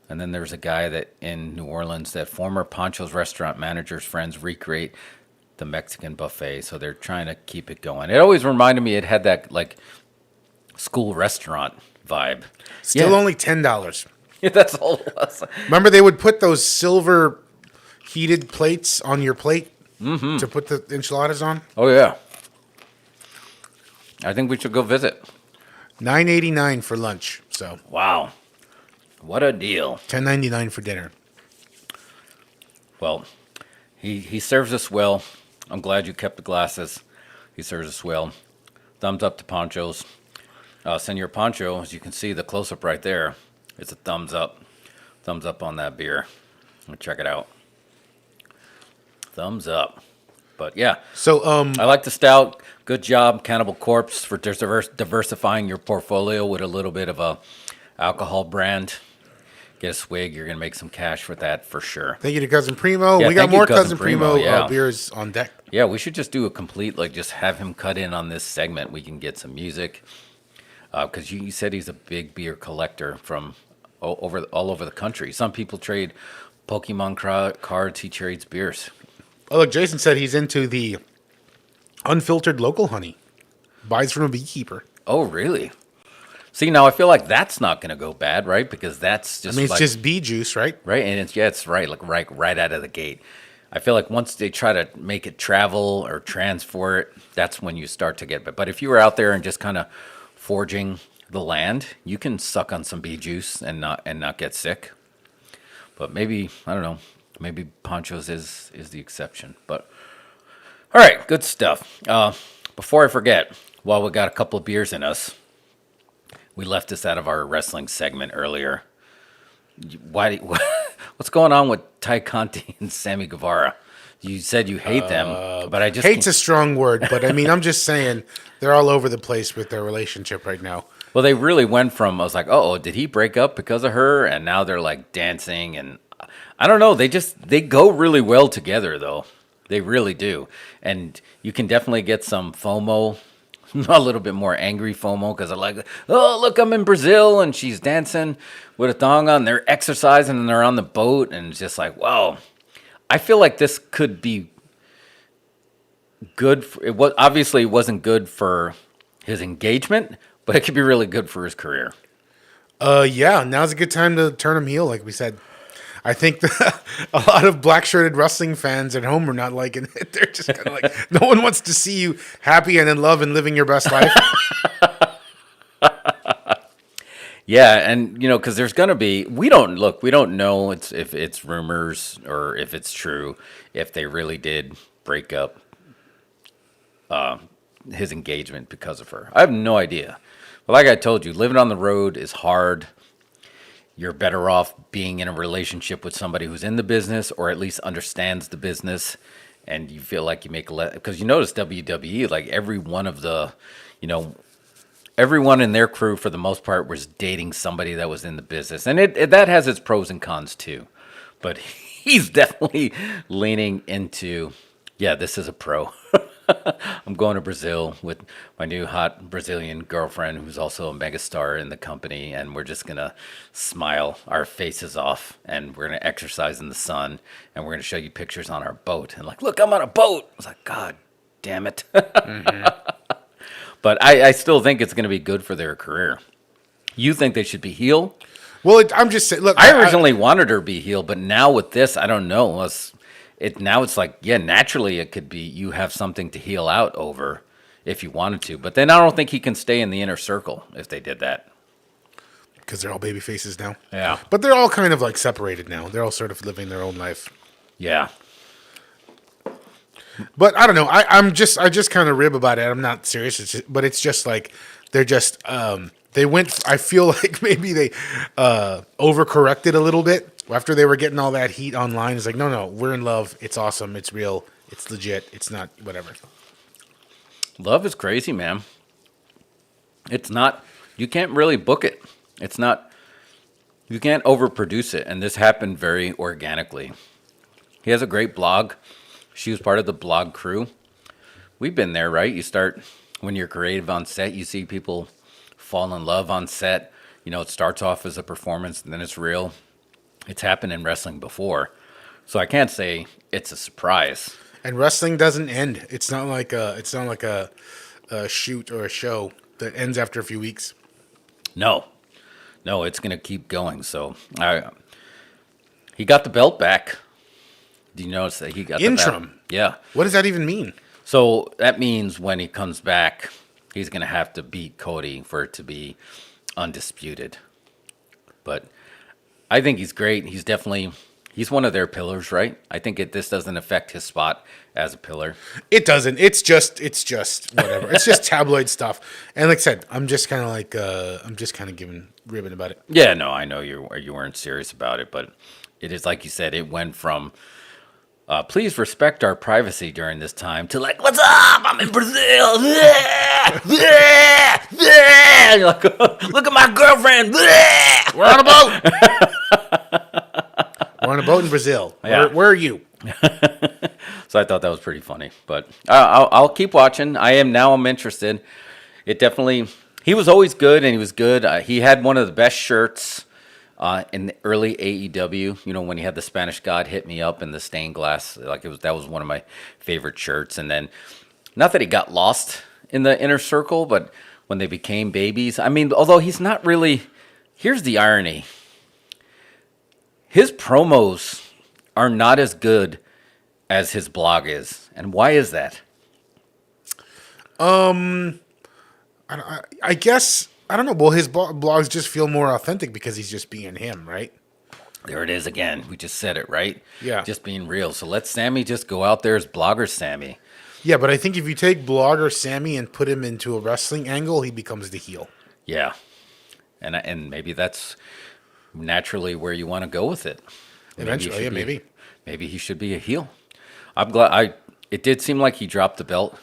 And then there's a guy that in New Orleans that former Ponchos restaurant managers' friends recreate the Mexican buffet, so they're trying to keep it going. It always reminded me it had that like school restaurant vibe. Still only $10. Yeah, that's all it was. Remember they would put those silver heated plates on your plate to put the enchiladas on? Oh yeah. I think we should go visit. $9.89 for lunch. So wow. What a deal. $10.99 for dinner. Well, he serves us well. I'm glad you kept the glasses. He serves us well. Thumbs up to Ponchos. Senor Poncho, as you can see, the close-up right there, it's a thumbs up. Thumbs up on that beer. Check it out. Thumbs up. But yeah. So I like the stout. Good job, Cannibal Corpse, for diversifying your portfolio with a little bit of a alcohol brand. Get a swig. You're going to make some cash for that for sure. Thank you to Cousin Primo. Yeah, we got more Cousin Primo beers on deck. Yeah, we should just do a complete, like, just have him cut in on this segment. We can get some music. Because you said he's a big beer collector from all over the country. Some people trade Pokemon cards. He trades beers. Oh, look, Jason said he's into the unfiltered local honey. Buys from a beekeeper. Oh, really? See, now I feel like that's not going to go bad, right? Because that's just it's just bee juice, right? Right, and it's right, like right out of the gate. I feel like once they try to make it travel or transfer it, that's when you start to get. But if you were out there and just kind of foraging the land, you can suck on some bee juice and not get sick. But maybe, I don't know, maybe Ponchos is the exception. But all right, good stuff. Before I forget, while we got a couple of beers in us, we left this out of our wrestling segment earlier. What's going on with Ty Conti and Sammy Guevara? You said you hate them, but I just... Hate's a strong word, but I mean, I'm just saying they're all over the place with their relationship right now. Well, they really went from, I was like, oh, did he break up because of her? And now they're like dancing, and I don't know. They go really well together, though. They really do. And you can definitely get some FOMO, a little bit more angry FOMO, because they're like, oh, look, I'm in Brazil, and she's dancing with a thong on. They're exercising, and they're on the boat, and it's just like, wow. I feel like this could be good. Obviously, it wasn't good for his engagement, but it could be really good for his career. Yeah, now's a good time to turn him heel, like we said. I think a lot of black-shirted wrestling fans at home are not liking it. They're just kind of like, no one wants to see you happy and in love and living your best life. Yeah, and because there's gonna be, we don't know if it's rumors or if it's true, if they really did break up his engagement because of her. I have no idea. But like I told you, living on the road is hard. You're better off being in a relationship with somebody who's in the business or at least understands the business, and you feel like you make less. Because you notice WWE, like every one of the, everyone in their crew for the most part was dating somebody that was in the business, and that has its pros and cons too. But he's definitely leaning into, yeah, this is a pro. I'm going to Brazil with my new hot Brazilian girlfriend who's also a megastar in the company, and we're just going to smile our faces off, and we're going to exercise in the sun, and we're going to show you pictures on our boat. And like, look, I'm on a boat. I was like, God damn it. But I still think it's going to be good for their career. You think they should be heel? Well, I'm just saying, look. I originally wanted her to be heel, but now with this, I don't know. Now it's like, yeah, naturally it could be you have something to heel out over if you wanted to. But then I don't think he can stay in the inner circle if they did that. Because they're all baby faces now. Yeah. But they're all kind of like separated now. They're all sort of living their own life. Yeah. But I don't know. I just kind of rib about it. I'm not serious. But it's just like they're just they went. I feel like maybe they overcorrected a little bit after they were getting all that heat online. It's like, no, we're in love. It's awesome. It's real. It's legit. It's not whatever. Love is crazy, man. It's not. You can't really book it. It's not. You can't overproduce it. And this happened very organically. He has a great blog. She was part of the blog crew. We've been there, right? You start when you're creative on set. You see people fall in love on set. It starts off as a performance, and then it's real. It's happened in wrestling before. So I can't say it's a surprise. And wrestling doesn't end. It's not like a shoot or a show that ends after a few weeks. No, it's going to keep going. So he got the belt back. Do you notice that he got the belt? Interim? Yeah. What does that even mean? So that means when he comes back, he's going to have to beat Cody for it to be undisputed. But I think he's great. He's one of their pillars, right? I think this doesn't affect his spot as a pillar. It doesn't. It's just whatever. It's just tabloid stuff. And like I said, I'm just kind of giving ribbon about it. Yeah, no, I know you weren't serious about it, but it is like you said. It went from please respect our privacy during this time to like, what's up? I'm in Brazil. You're like, look at my girlfriend. We're on a boat. We're on a boat in Brazil. Yeah. Where are you? So I thought that was pretty funny, but I'll keep watching. I'm interested. He was always good, and he was good. He had one of the best shirts in the early AEW. When he had the Spanish God hit me up in the stained glass, that was one of my favorite shirts. And then, not that he got lost in the inner circle, but when they became babies, I mean, although he's not really. Here's the irony. His promos are not as good as his blog is. And why is that? I guess, I don't know. Well, his blogs just feel more authentic because he's just being him, right? There it is again. We just said it, right? Yeah. Just being real. So let Sammy just go out there as blogger Sammy. Yeah, but I think if you take blogger Sammy and put him into a wrestling angle, he becomes the heel. Yeah. And maybe that's naturally where you want to go with it. Eventually, maybe. Maybe he should be a heel. I'm glad. It did seem like he dropped the belt.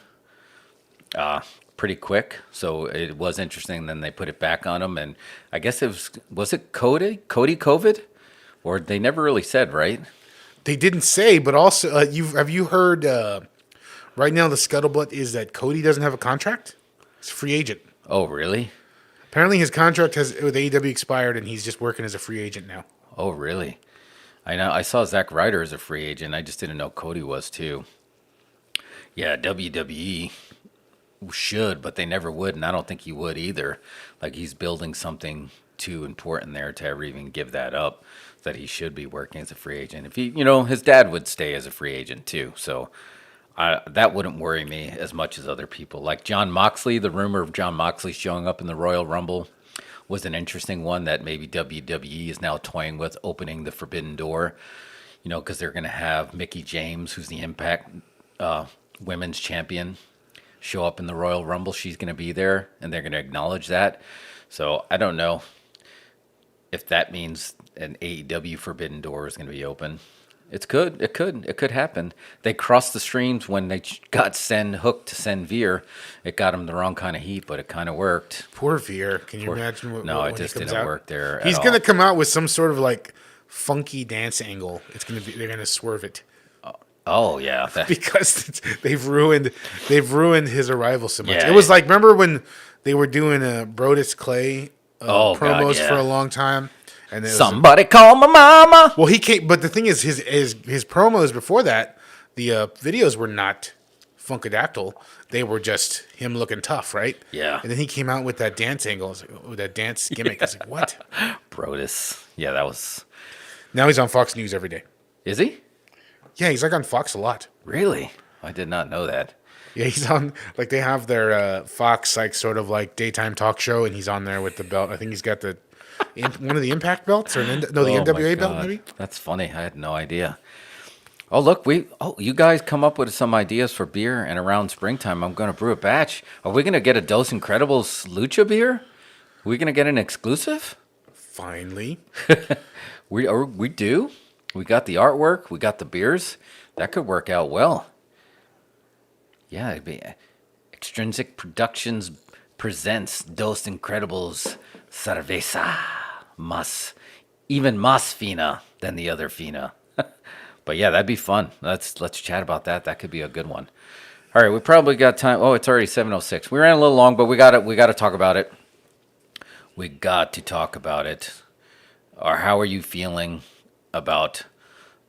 pretty quick, so it was interesting. Then they put it back on him, and I guess was it Cody COVID, or they never really said, right? They didn't say, but also have you heard? Right now, the scuttlebutt is that Cody doesn't have a contract. He's a free agent. Oh, really? Apparently, his contract with AEW expired, and he's just working as a free agent now. Oh, really? I know. I saw Zack Ryder as a free agent. I just didn't know Cody was too. Yeah, WWE should, but they never would, and I don't think he would either. Like, he's building something too important there to ever even give that up, that he should be working as a free agent. If he, his dad would stay as a free agent too, so that wouldn't worry me as much as other people. Like John Moxley, the rumor of John Moxley showing up in the Royal Rumble was an interesting one that maybe WWE is now toying with, opening the forbidden door, because they're going to have Mickie James, who's the Impact women's champion, show up in the Royal Rumble. She's going to be there, and they're going to acknowledge that. So I don't know if that means an AEW forbidden door is going to be open. It could happen. They crossed the streams when they got hooked to send Veer. It got him the wrong kind of heat, but it kind of worked. Poor Veer. Can you imagine what? No, when it just comes didn't out? work there. He's going to come out with some sort of like funky dance angle. They're going to swerve it. Oh yeah, because they've ruined his arrival so much. Yeah, it was like, remember when they were doing Brodus Clay promos God, yeah. for a long time, and somebody call my mama. Well, he came, but the thing is, his promos before that, the videos were not Funkadactyl. They were just him looking tough, right? Yeah. And then he came out with that dance angle, with that dance gimmick. I was like, what? Brodus. Yeah, that was. Now he's on Fox News every day. Is he? Yeah, he's like on Fox a lot. Really? I did not know that. Yeah, he's on, like, they have their Fox, like, sort of like daytime talk show, and he's on there with the belt. I think he's got one of the Impact belts, or the NWA belt, maybe? That's funny. I had no idea. Oh, look, you guys come up with some ideas for beer, and around springtime, I'm going to brew a batch. Are we going to get a Dos Incredibles Lucha beer? Are we going to get an exclusive? Finally. We do. We got the artwork. We got the beers. That could work out well. Yeah, it'd be Extrinsic Productions presents Dos Incredibles Cerveza even más fina than the other fina. But yeah, that'd be fun. Let's chat about that. That could be a good one. All right, we probably got time. Oh, it's already 7:06. We ran a little long, but we got to talk about it. We got to talk about it. Or how are you feeling about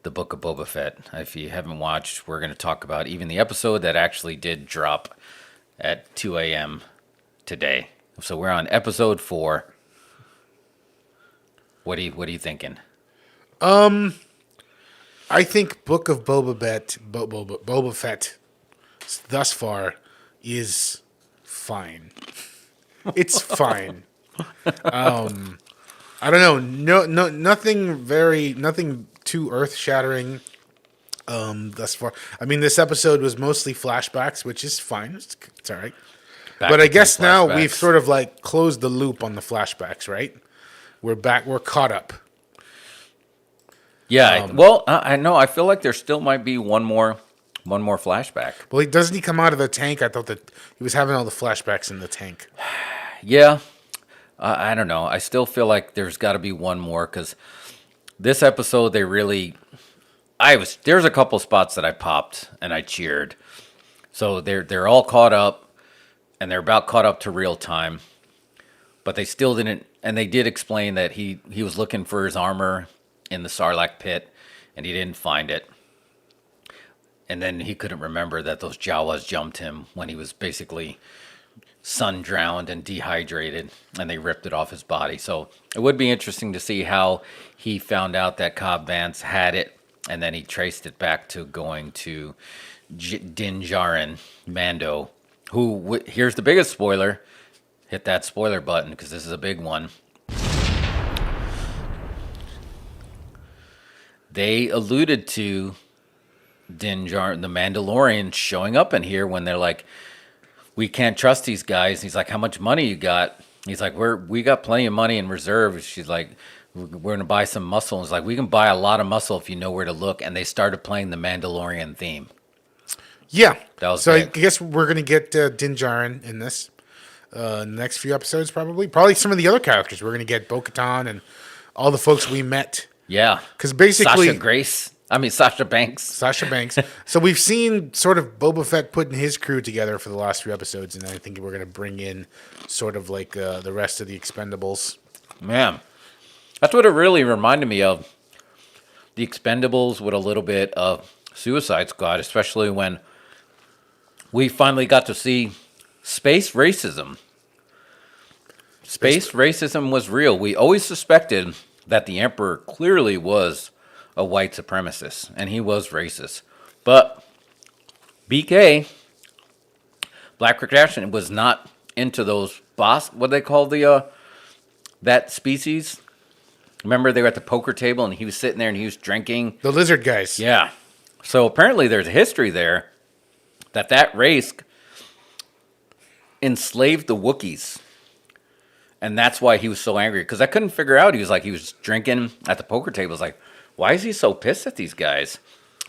the Book of Boba Fett? If you haven't watched, we're going to talk about even the episode that actually did drop at 2 a.m. today. So we're on episode 4. What are you thinking? I think Book of Boba Fett thus far is fine. It's fine. I don't know. No, nothing too earth-shattering thus far. I mean, this episode was mostly flashbacks, which is fine. It's all right. But I guess now we've sort of like closed the loop on the flashbacks, right? We're back. We're caught up. Yeah. I know. I feel like there still might be one more flashback. Well, doesn't he come out of the tank? I thought that he was having all the flashbacks in the tank. Yeah. I don't know. I still feel like there's got to be one more because this episode there's a couple spots that I popped and I cheered. So they're all caught up and they're about caught up to real time, but they still didn't. And they did explain that he was looking for his armor in the Sarlacc pit and he didn't find it. And then he couldn't remember that those Jawas jumped him when he was basically sun drowned and dehydrated, and they ripped it off his body. So it would be interesting to see how he found out that Cobb Vanth had it, and then he traced it back to going to Din Djarin, Mando, who, here's the biggest spoiler. Hit that spoiler button because this is a big one. They alluded to Din Djarin, the Mandalorian, showing up in here when they're like, we can't trust these guys. He's like, how much money you got? He's like, we got plenty of money in reserve. She's like, we're going to buy some muscle. And he's like, we can buy a lot of muscle if you know where to look. And they started playing the Mandalorian theme. Yeah. That was so. big. I guess we're gonna get Din Djarin in this. In the next few episodes, probably some of the other characters. We're gonna get Bo-Katan and all the folks we met. Yeah. Because basically, Sasha Banks. Sasha Banks. So we've seen sort of Boba Fett putting his crew together for the last few episodes, and I think we're gonna bring in sort of like the rest of the Expendables. Man, that's what it really reminded me of. The Expendables with a little bit of Suicide Squad, especially when we finally got to see space racism. Space racism was real. We always suspected that the Emperor clearly was a white supremacist, and he was racist. But BK, Black Kardashian, was not into those what do they call that species? Remember they were at the poker table and he was sitting there and he was drinking? The lizard guys. Yeah. So apparently there's a history there that race enslaved the Wookiees. And that's why he was so angry. Because I couldn't figure out. He was drinking at the poker table. I was like, why is he so pissed at these guys?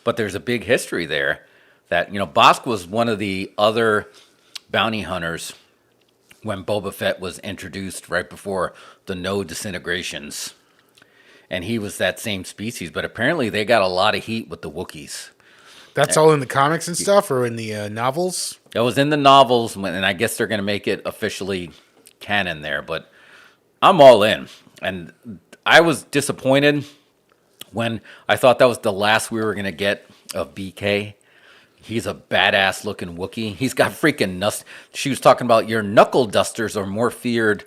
But there's a big history there that, Bossk was one of the other bounty hunters when Boba Fett was introduced right before the No Disintegrations. And he was that same species. But apparently they got a lot of heat with the Wookiees. That's all in the comics and stuff, or in the novels? That was in the novels, and I guess they're going to make it officially canon there. But I'm all in. And I was disappointed when I thought that was the last we were going to get of BK. He's a badass looking Wookiee. He's got freaking She was talking about your knuckle dusters are more feared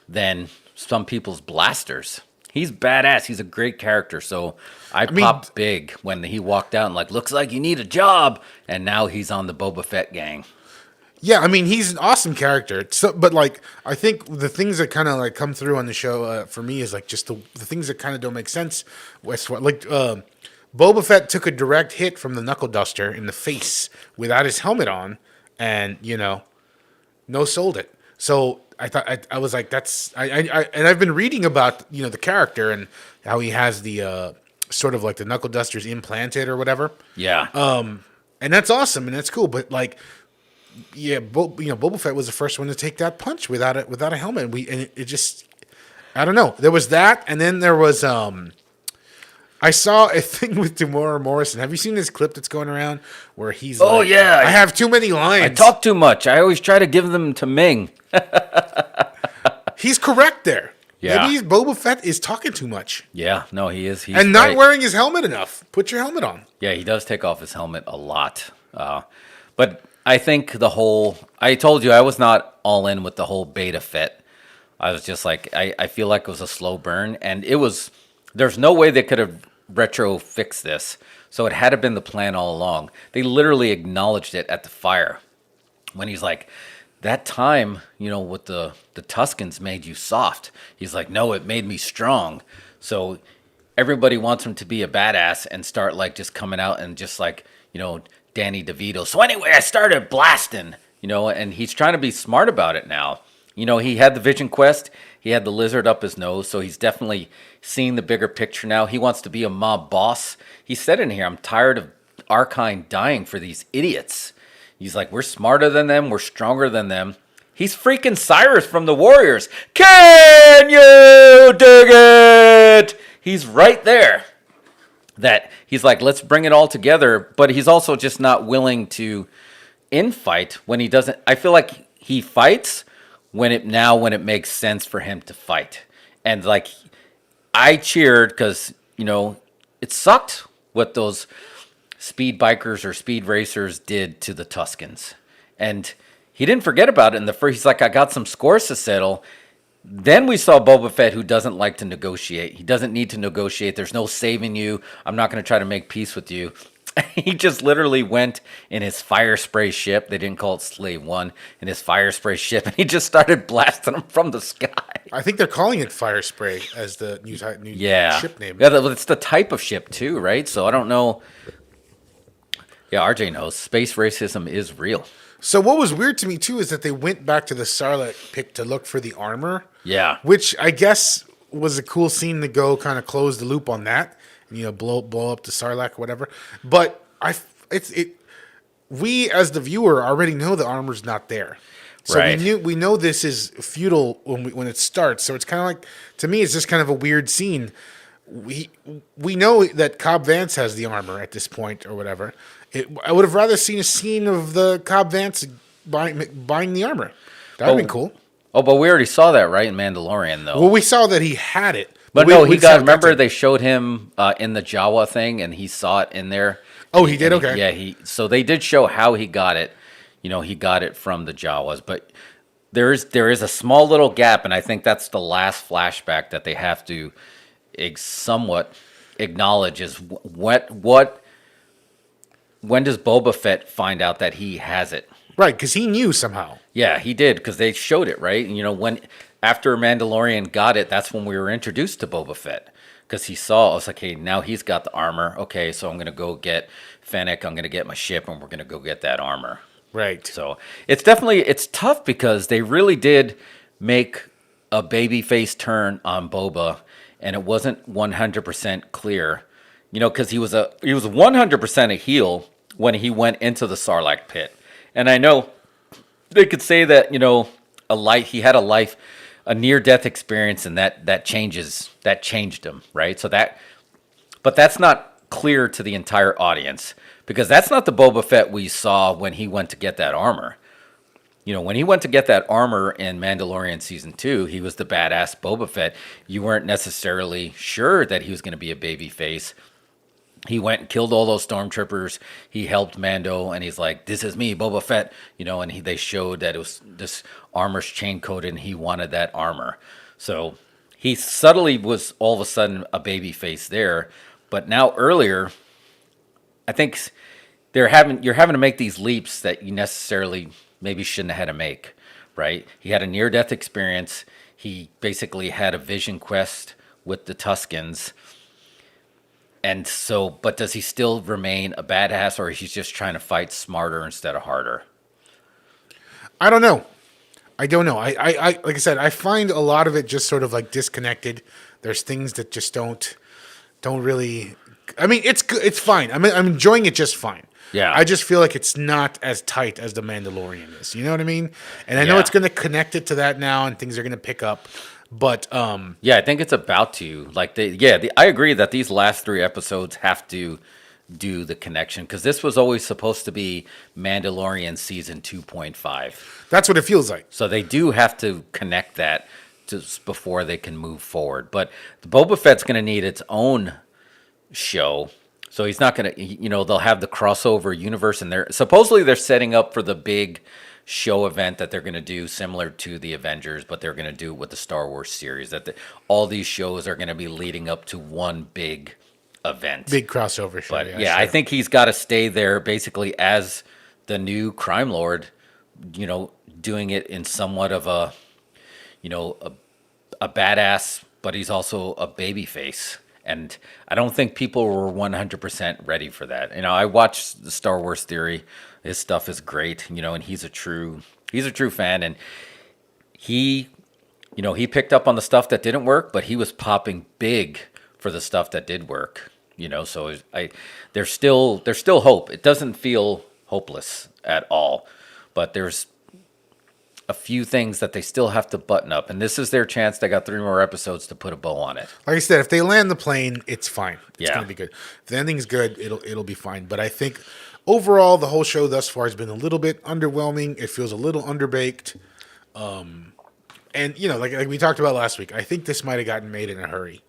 than some people's blasters. He's badass. He's a great character. So I popped big when he walked out and looks like you need a job. And now he's on the Boba Fett gang. Yeah, I mean, he's an awesome character. So, but I think the things that kind of come through on the show for me is just the things that kind of don't make sense. Boba Fett took a direct hit from the knuckle duster in the face without his helmet on, and no sold it. So I thought I was like, that's and I've been reading about the character and how he has the sort of the knuckle dusters implanted or whatever. Yeah. And that's awesome and that's cool, but Boba Fett was the first one to take that punch without a helmet. And it just, I don't know. There was that, and then there was I saw a thing with Tamora Morrison. Have you seen this clip that's going around where he's yeah, I have too many lines. I talk too much. I always try to give them to Ming. He's correct there. Yeah. Maybe Boba Fett is talking too much. Yeah, no, he is. He's and not right. wearing his helmet enough. Put your helmet on. Yeah, he does take off his helmet a lot. But I think I told you I was not all in with the whole Beta Fett. I was just I feel like it was a slow burn. And there's no way they could have retro fixed this. So it had to have been the plan all along. They literally acknowledged it at the fire. When he's like, that time, with the Tuskens made you soft. He's like, no, it made me strong. So everybody wants him to be a badass and start just coming out and just Danny DeVito. So anyway, I started blasting, and he's trying to be smart about it now. He had the Vision Quest. He had the lizard up his nose. So he's definitely seeing the bigger picture now. He wants to be a mob boss. He said in here, I'm tired of our kind dying for these idiots. He's like, we're smarter than them. We're stronger than them. He's freaking Cyrus from the Warriors. Can you dig it? He's right there. That he's like, let's bring it all together. But he's also just not willing to infight when he doesn't. I feel like he fights when it makes sense for him to fight. And I cheered because, it sucked what those speed bikers or speed racers did to the Tuskens. And he didn't forget about it in the first. He's like, I got some scores to settle. Then we saw Boba Fett, who doesn't like to negotiate. He doesn't need to negotiate. There's no saving you. I'm not going to try to make peace with you. He just literally went in his fire spray ship. They didn't call it Slave One. In his fire spray ship, and he just started blasting them from the sky. I think they're calling it fire spray as the new ship name. Yeah, it's the type of ship too, right? So I don't know. Yeah, RJ knows. Space racism is real. So what was weird to me too is that they went back to the Sarlacc pit to look for the armor. Yeah. Which I guess was a cool scene to go kind of close the loop on that. And, blow up the Sarlacc or whatever. But we as the viewer already know the armor's not there. So Right. we know this is futile when it starts. So it's kind of like, to me, it's just kind of a weird scene. We know that Cobb Vance has the armor at this point or whatever. I would have rather seen a scene of the Cobb Vance buying the armor. That would have been cool. Oh, but we already saw that, right, in Mandalorian, though. Well, we saw that he had it. But no, he got. Remember, they showed him in the Jawa thing, and he saw it in there. Oh, he did. Okay. Yeah, So they did show how he got it. He got it from the Jawas, but there is a small little gap, and I think that's the last flashback that they have to somewhat acknowledge is when does Boba Fett find out that he has it? Right, because he knew somehow. Yeah, he did, because they showed it, right? And, when after Mandalorian got it, that's when we were introduced to Boba Fett. Because he saw, I was like, hey, now he's got the armor. Okay, so I'm going to go get Fennec. I'm going to get my ship, and we're going to go get that armor. Right. So it's tough because they really did make a babyface turn on Boba, and it wasn't 100% clear. Because he was 100% a heel when he went into the Sarlacc pit. And I know they could say that, he had a near-death experience, and that changed him, right? But that's not clear to the entire audience, because that's not the Boba Fett we saw when he went to get that armor. When he went to get that armor in Mandalorian Season 2, he was the badass Boba Fett. You weren't necessarily sure that he was going to be a babyface. He went and killed all those stormtroopers. He helped Mando, and he's like, "This is me, Boba Fett." And they showed that it was this armor's chain coded, and he wanted that armor. So he subtly was all of a sudden a baby face there. But now earlier, I think you're having to make these leaps that you necessarily maybe shouldn't have had to make, right? He had a near-death experience. He basically had a vision quest with the Tuskens. And so, but does he still remain a badass, or he's just trying to fight smarter instead of harder? I don't know. I like I said, I find a lot of it just sort of like disconnected. There's things that just don't really. I mean, it's good. It's fine. I'm enjoying it just fine. Yeah. I just feel like it's not as tight as The Mandalorian is. You know what I mean? And I know it's going to connect it to that now, and things are going to pick up. But I think it's about to. I agree that these last 3 episodes have to do the connection, because this was always supposed to be Mandalorian season 2.5. That's what it feels like. So they do have to connect that before they can move forward. But the Boba Fett's going to need its own show. So he's not going to, they'll have the crossover universe, and they're setting up for the big show event that they're going to do similar to the Avengers, but they're going to do it with the Star Wars series. All these shows are going to be leading up to one big event. Big crossover show. But sure. I think he's got to stay there basically as the new crime lord, doing it in somewhat of a badass, but he's also a baby face. And I don't think people were 100% ready for that. I watched the Star Wars Theory. His stuff is great, and he's a true fan. And he picked up on the stuff that didn't work, but he was popping big for the stuff that did work. So there's still hope. It doesn't feel hopeless at all, but there's a few things that they still have to button up, and this is their chance. They got 3 more episodes to put a bow on it. Like I said, if they land the plane, it's fine. It's going to be good. If the ending's good, it'll be fine. But I think overall, the whole show thus far has been a little bit underwhelming. It feels a little underbaked. And like we talked about last week, I think this might have gotten made in a hurry.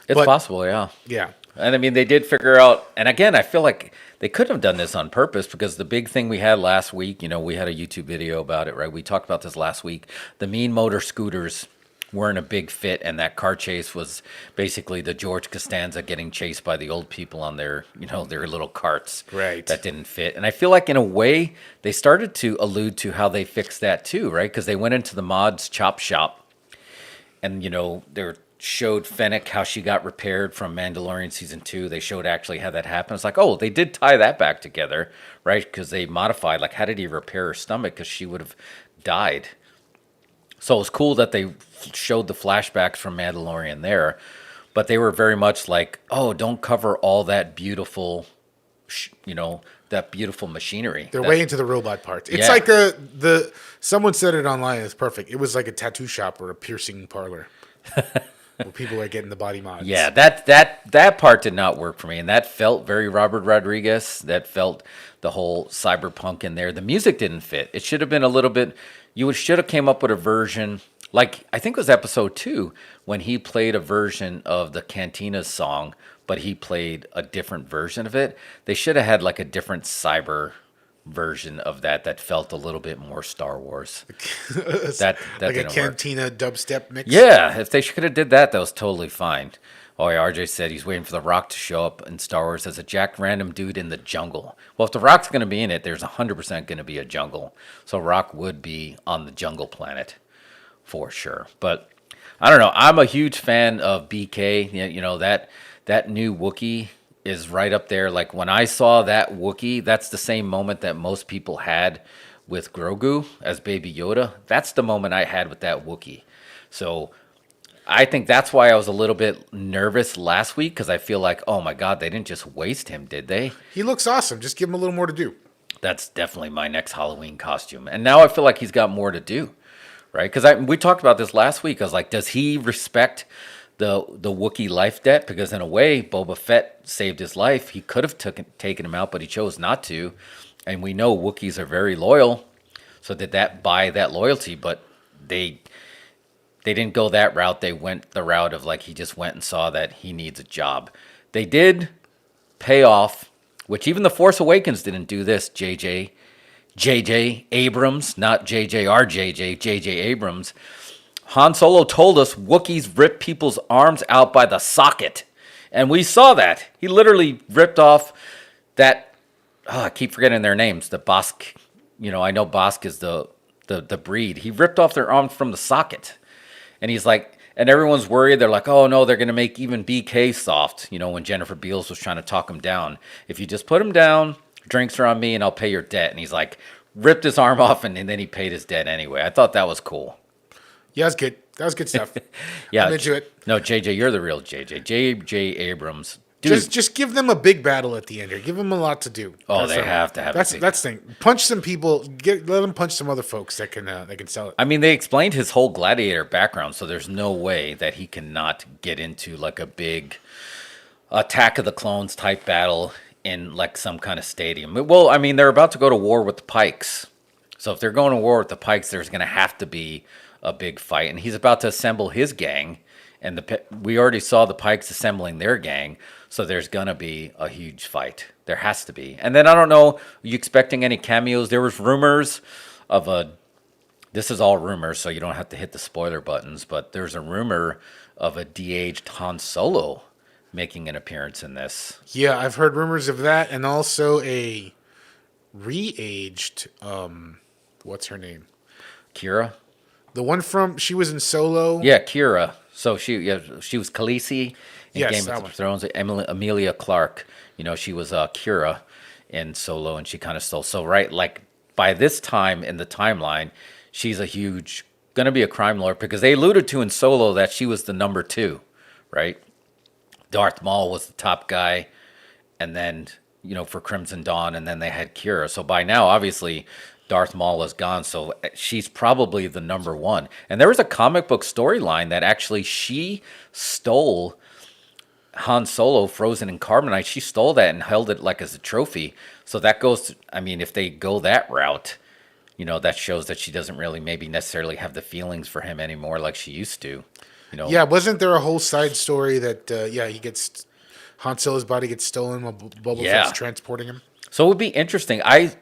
It's possible, yeah. Yeah. And I mean, they did figure out, and again, I feel like they could have done this on purpose, because the big thing we had last week, we had a YouTube video about it, right? We talked about this last week. The mean motor scooters weren't a big fit, and that car chase was basically the George Costanza getting chased by the old people on their little carts. Right. That didn't fit. And I feel like in a way, they started to allude to how they fixed that too, right? Because they went into the mods chop shop, and they're showed Fennec how she got repaired from Mandalorian Season 2. They showed actually how that happened. It's like, oh, they did tie that back together, right? Because they modified, like, how did he repair her stomach? Because she would have died. So it was cool that they showed the flashbacks from Mandalorian there. But they were very much like, oh, don't cover all that beautiful, that beautiful machinery. They're way into the robot parts. It's like the someone said it online. It's perfect. It was like a tattoo shop or a piercing parlor where people are getting the body mods. Yeah, that part did not work for me, and that felt very Robert Rodriguez. That felt the whole cyberpunk in there. The music didn't fit. It should have been a little bit. Should have came up with a version. Like, I think it was episode 2 when he played a version of the Cantina song, but he played a different version of it. They should have had like a different cyber version of that felt a little bit more Star Wars. that like didn't a Cantina dubstep mix. Yeah, if they could have did that, that was totally fine. Oh, yeah, RJ said he's waiting for The Rock to show up in Star Wars as a jack random dude in the jungle. Well, if The Rock's going to be in it, there's 100% going to be a jungle. So Rock would be on the jungle planet. For sure. But I don't know. I'm a huge fan of BK. You know, that new Wookiee is right up there. Like, when I saw that Wookiee, that's the same moment that most people had with Grogu as Baby Yoda. That's the moment I had with that Wookiee. So I think that's why I was a little bit nervous last week, because I feel like, oh my God, they didn't just waste him, did they? He looks awesome. Just give him a little more to do. That's definitely my next Halloween costume. And now I feel like he's got more to do. Right, because we talked about this last week. I was like, does he respect the Wookiee life debt? Because in a way, Boba Fett saved his life. He could have taken him out, but he chose not to. And we know Wookiees are very loyal. So did that buy that loyalty? But they didn't go that route. They went the route of, like, he just went and saw that he needs a job. They did pay off, which even The Force Awakens didn't do this, J.J. Abrams, not J.J. Abrams. Han Solo told us Wookiees rip people's arms out by the socket. And we saw that. He literally ripped off that, I keep forgetting their names, the Bosk. I know Bosk is the breed. He ripped off their arms from the socket. And he's like, and everyone's worried. They're like, oh no, they're going to make even BK soft. When Jennifer Beals was trying to talk him down. If you just put him down, drinks are on me and I'll pay your debt. And he's like, ripped his arm off and then he paid his debt anyway. I thought that was cool. Yeah, that's good. That was good stuff. Yeah. I'm into it. No, JJ, you're the real JJ. J.J. Abrams. Dude. Just give them a big battle at the end here. Give them a lot to do. Oh, they have to have. That's the thing. Punch some people. Let them punch some other folks that can sell it. I mean, they explained his whole gladiator background, so there's no way that he cannot get into like a big Attack of the Clones type battle in like some kind of stadium. Well, I mean, they're about to go to war with the Pikes. So if they're going to war with the Pikes, there's going to have to be a big fight. And he's about to assemble his gang. And we already saw the Pikes assembling their gang. So there's going to be a huge fight. There has to be. And then I don't know, are you expecting any cameos? There was rumors of this is all rumors, so you don't have to hit the spoiler buttons. But there's a rumor of a de-aged Han Solo making an appearance in this. Yeah, I've heard rumors of that, and also a re-aged, what's her name? Kira? The one she was in Solo. Yeah, Kira. So she was Khaleesi in Game of Thrones. Emilia Clarke, she was Kira in Solo, and she kind of stole. So right, like by this time in the timeline, she's going to be a crime lord, because they alluded to in Solo that she was the number 2, right? Darth Maul was the top guy, and then, for Crimson Dawn, and then they had Kira. So by now, obviously, Darth Maul is gone, so she's probably the number 1. And there was a comic book storyline that actually she stole Han Solo frozen in carbonite. She stole that and held it like as a trophy. So that goes to, I mean, if they go that route, that shows that she doesn't really maybe necessarily have the feelings for him anymore like she used to. Yeah, wasn't there a whole side story that Han Solo's body gets stolen while Boba Fett's transporting him? So it would be interesting. I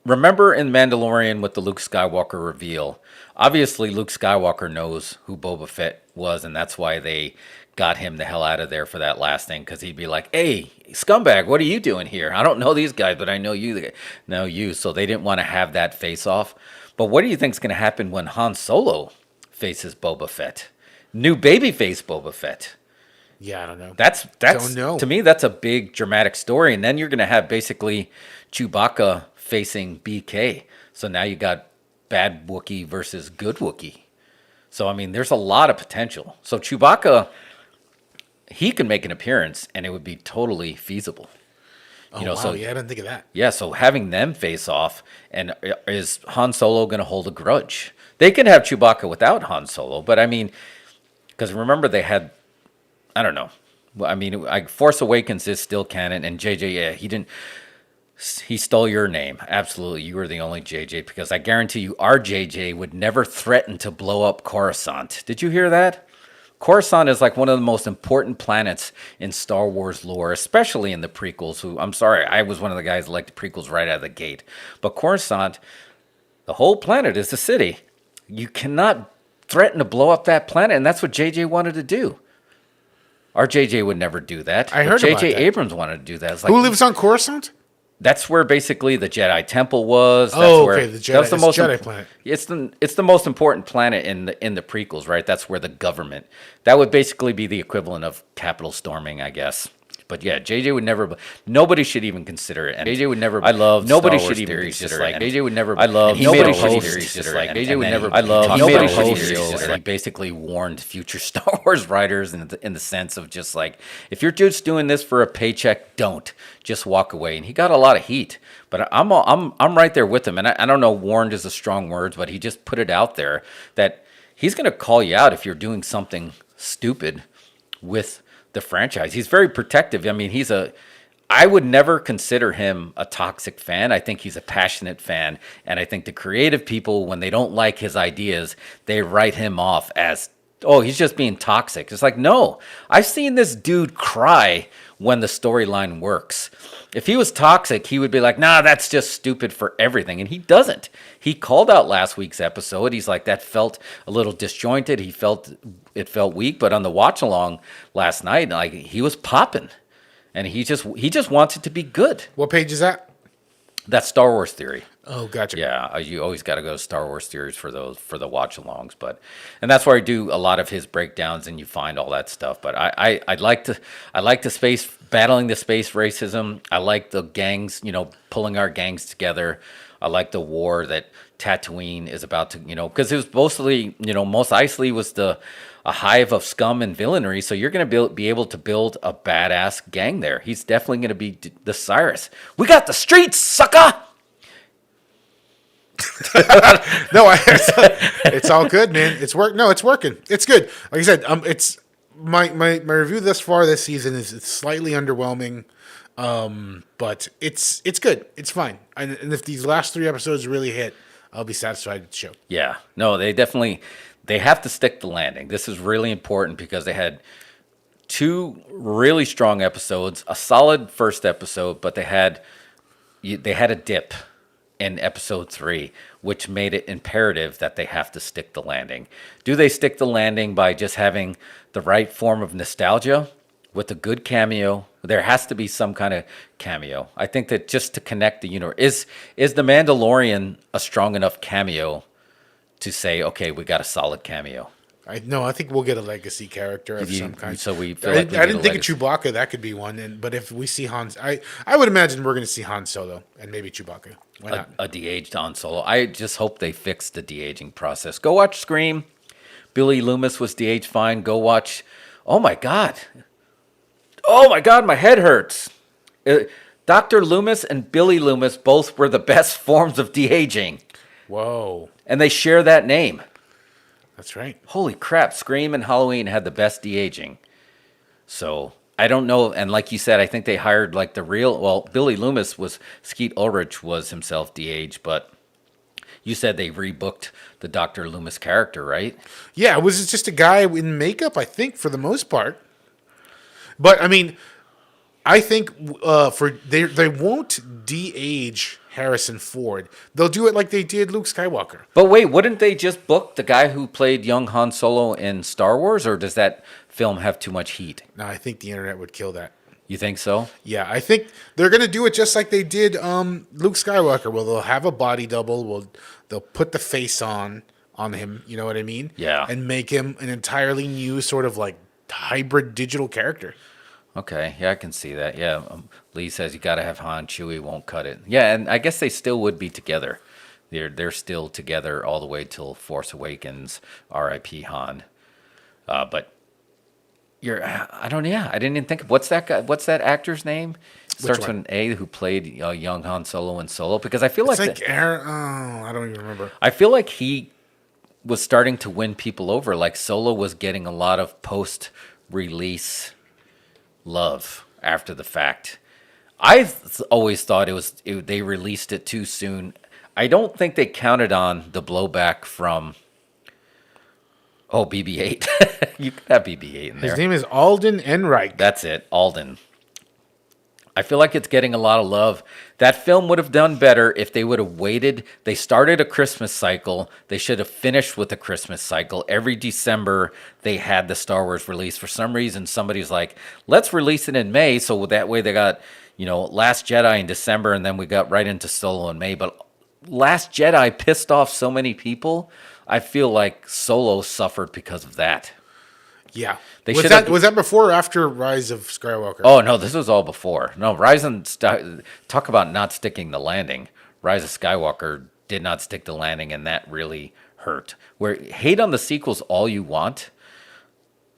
remember in Mandalorian with the Luke Skywalker reveal, obviously Luke Skywalker knows who Boba Fett was, and that's why they got him the hell out of there for that last thing, because he'd be like, hey, scumbag, what are you doing here? I don't know these guys, but I know you. So they didn't want to have that face-off. But what do you think is going to happen when Han Solo faces Boba Fett? New babyface Boba Fett. Yeah, I don't know. That's don't know. To me, that's a big dramatic story. And then you're going to have basically Chewbacca facing BK. So now you got bad Wookiee versus good Wookiee. So, I mean, there's a lot of potential. So Chewbacca, he can make an appearance, and it would be totally feasible. Oh, wow. So, yeah, I didn't think of that. Yeah, so having them face off, and is Han Solo going to hold a grudge? They can have Chewbacca without Han Solo, but I mean, because remember they had, I don't know. Well, I mean, Force Awakens is still canon, and JJ, yeah, he stole your name. Absolutely, you were the only JJ, because I guarantee you, our JJ would never threaten to blow up Coruscant. Did you hear that? Coruscant is like one of the most important planets in Star Wars lore, especially in the prequels. I'm sorry, I was one of the guys that liked the prequels right out of the gate. But Coruscant, the whole planet is a city. You cannot threaten to blow up that planet, and that's what JJ wanted to do. Our JJ would never do that. I heard about that. JJ Abrams wanted to do that. It's like, who lives on Coruscant? That's where basically the Jedi Temple was. That's okay, the Jedi, that's the most Jedi planet. It's the most important planet in the prequels, right? That's where the government. That would basically be the equivalent of Capitol storming, I guess. But yeah, JJ would never. Nobody should even consider it. And JJ would never. I love. Nobody should even consider it. JJ would never. I love. Nobody should even consider it. JJ would never. I love. Nobody should even consider it. He basically warned future Star Wars writers in the sense of just like, if you're just doing this for a paycheck, don't. Just walk away. And he got a lot of heat. But I'm right there with him. And I don't know, warned is a strong word, but he just put it out there that he's going to call you out if you're doing something stupid with the franchise. He's very protective. I mean, I would never consider him a toxic fan. I think he's a passionate fan. And I think the creative people, when they don't like his ideas, they write him off as, oh, he's just being toxic. It's like, no, I've seen this dude cry when the storyline works. If he was toxic, he would be like, nah, that's just stupid for everything. And he doesn't. He called out last week's episode. He's like, that felt a little disjointed. It felt weak. But on the watch along last night, like, he was popping. And he just wants it to be good. What page is that? That's Star Wars Theory. Oh, gotcha. Yeah, you always got to go to Star Wars Theories for the watch-alongs, and that's where I do a lot of his breakdowns, and you find all that stuff. But I like the space battling the space racism. I like the gangs, pulling our gangs together. I like the war that Tatooine is about to, because it was mostly, Mos Eisley was a hive of scum and villainy. So you're going to be able to build a badass gang there. He's definitely going to be the Cyrus. We got the streets, sucker. No, it's all good, man. It's work. No, it's working. It's good. Like I said, it's my review thus far this season is it's slightly underwhelming, but it's good. It's fine. And if these last 3 episodes really hit, I'll be satisfied with the show. Yeah, no, they have to stick the landing. This is really important because they had 2 really strong episodes, a solid first episode, but they had a dip in episode 3, which made it imperative that they have to stick the landing. Do they stick the landing by just having the right form of nostalgia with a good cameo? There has to be some kind of cameo. I think that just to connect the universe, is the Mandalorian a strong enough cameo to say, okay, we got a solid cameo? I think we'll get a legacy character of some kind. So I didn't think of Chewbacca. That could be one. But if we see Han, I would imagine we're going to see Han Solo and maybe Chewbacca. Why not? A de-aged Han Solo. I just hope they fix the de-aging process. Go watch Scream. Billy Loomis was de-aged fine. Go watch. Oh my God, my head hurts. Dr. Loomis and Billy Loomis both were the best forms of de-aging. Whoa. And they share that name. That's right. Holy crap, Scream and Halloween had the best de-aging. So, I don't know, and like you said, I think they hired Billy Loomis Skeet Ulrich was himself de-aged, but you said they rebooked the Dr. Loomis character, right? Yeah, it was just a guy in makeup, I think, for the most part. But, I mean, I think they won't de-age Harrison Ford. They'll do it like they did Luke Skywalker. But wait, wouldn't they just book the guy who played young Han Solo in Star Wars, or does that film have too much heat? No, I think the internet would kill that. You think so? Yeah, I think they're going to do it just like they did Luke Skywalker. Well, they'll have a body double. They'll put the face on him, you know what I mean? Yeah. And make him an entirely new sort of like hybrid digital character. Okay, yeah, I can see that. Yeah, Lee says you got to have Han. Chewie won't cut it. Yeah, and I guess they still would be together. They're still together all the way till Force Awakens. R.I.P. Han. But I didn't even think of what's that guy? What's that actor's name? starts with an A, who played young Han Solo in Solo? Because I feel It's like I don't even remember. I feel like he was starting to win people over. Like Solo was getting a lot of post-release love after the fact. I've always thought they released it too soon. I don't think they counted on the blowback from BB-8. You could have BB-8 in there. His name is Alden Ehrenreich. That's it, Alden. I feel like it's getting a lot of love. That film would have done better if they would have waited. They started a Christmas cycle. They should have finished with a Christmas cycle. Every December, they had the Star Wars release. For some reason, somebody's like, let's release it in May. So that way they got, Last Jedi in December, and then we got right into Solo in May. But Last Jedi pissed off so many people. I feel like Solo suffered because of that. Yeah. Was that before or after Rise of Skywalker? Oh, no, this was all before. No, talk about not sticking the landing. Rise of Skywalker did not stick the landing, and that really hurt. Where hate on the sequels all you want.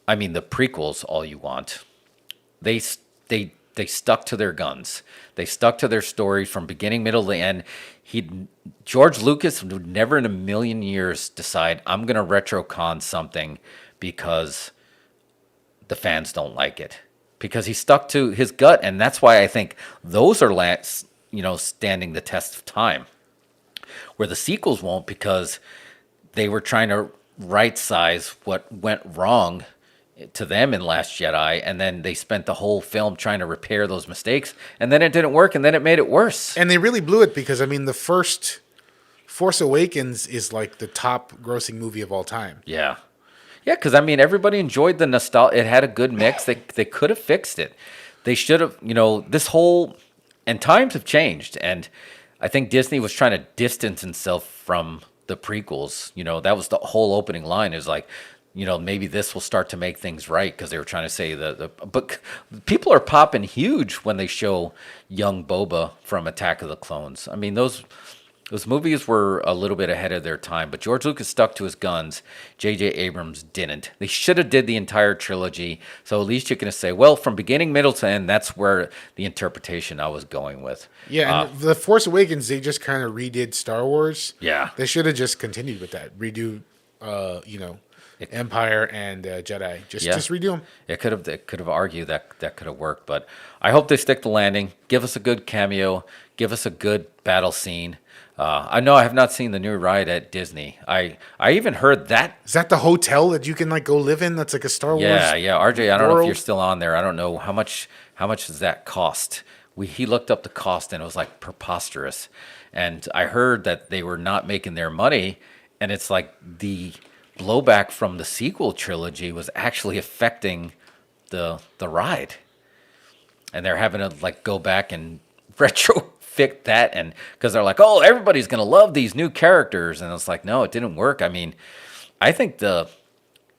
I mean, the prequels all you want. They stuck to their guns. They stuck to their story from beginning, middle, to end. George Lucas would never in a million years decide, I'm going to retrocon something because the fans don't like it, because he stuck to his gut. And that's why I think those are standing the test of time, where the sequels won't, because they were trying to right size what went wrong to them in Last Jedi, and then they spent the whole film trying to repair those mistakes, and then it didn't work, and then it made it worse. And they really blew it, because the first Force Awakens is like the top grossing movie of all time. Yeah. Yeah, because everybody enjoyed the nostalgia. It had a good mix. They could have fixed it. They should have, and times have changed. And I think Disney was trying to distance himself from the prequels. That was the whole opening line, is like, maybe this will start to make things right, because they were trying to say but people are popping huge when they show young Boba from Attack of the Clones. Those movies were a little bit ahead of their time, but George Lucas stuck to his guns. J.J. Abrams didn't. They should have did the entire trilogy, so at least you can say, well, from beginning, middle to end, that's where the interpretation I was going with. Yeah, and The Force Awakens, they just kind of redid Star Wars. Yeah. They should have just continued with that. Redo, Empire and Jedi. Just redo them. It could have argued that could have worked, but I hope they stick the landing. Give us a good cameo. Give us a good battle scene. I know I have not seen the new ride at Disney. I even heard that. Is that the hotel that you can go live in? That's like a Star Wars. Yeah. RJ, I don't know if you're still on there. I don't know how much does that cost. He looked up the cost, and it was like preposterous. And I heard that they were not making their money, and it's like the blowback from the sequel trilogy was actually affecting the ride, and they're having to go back and retrofit that, and because they're like, oh, everybody's gonna love these new characters, and it's like, no, it didn't work. I think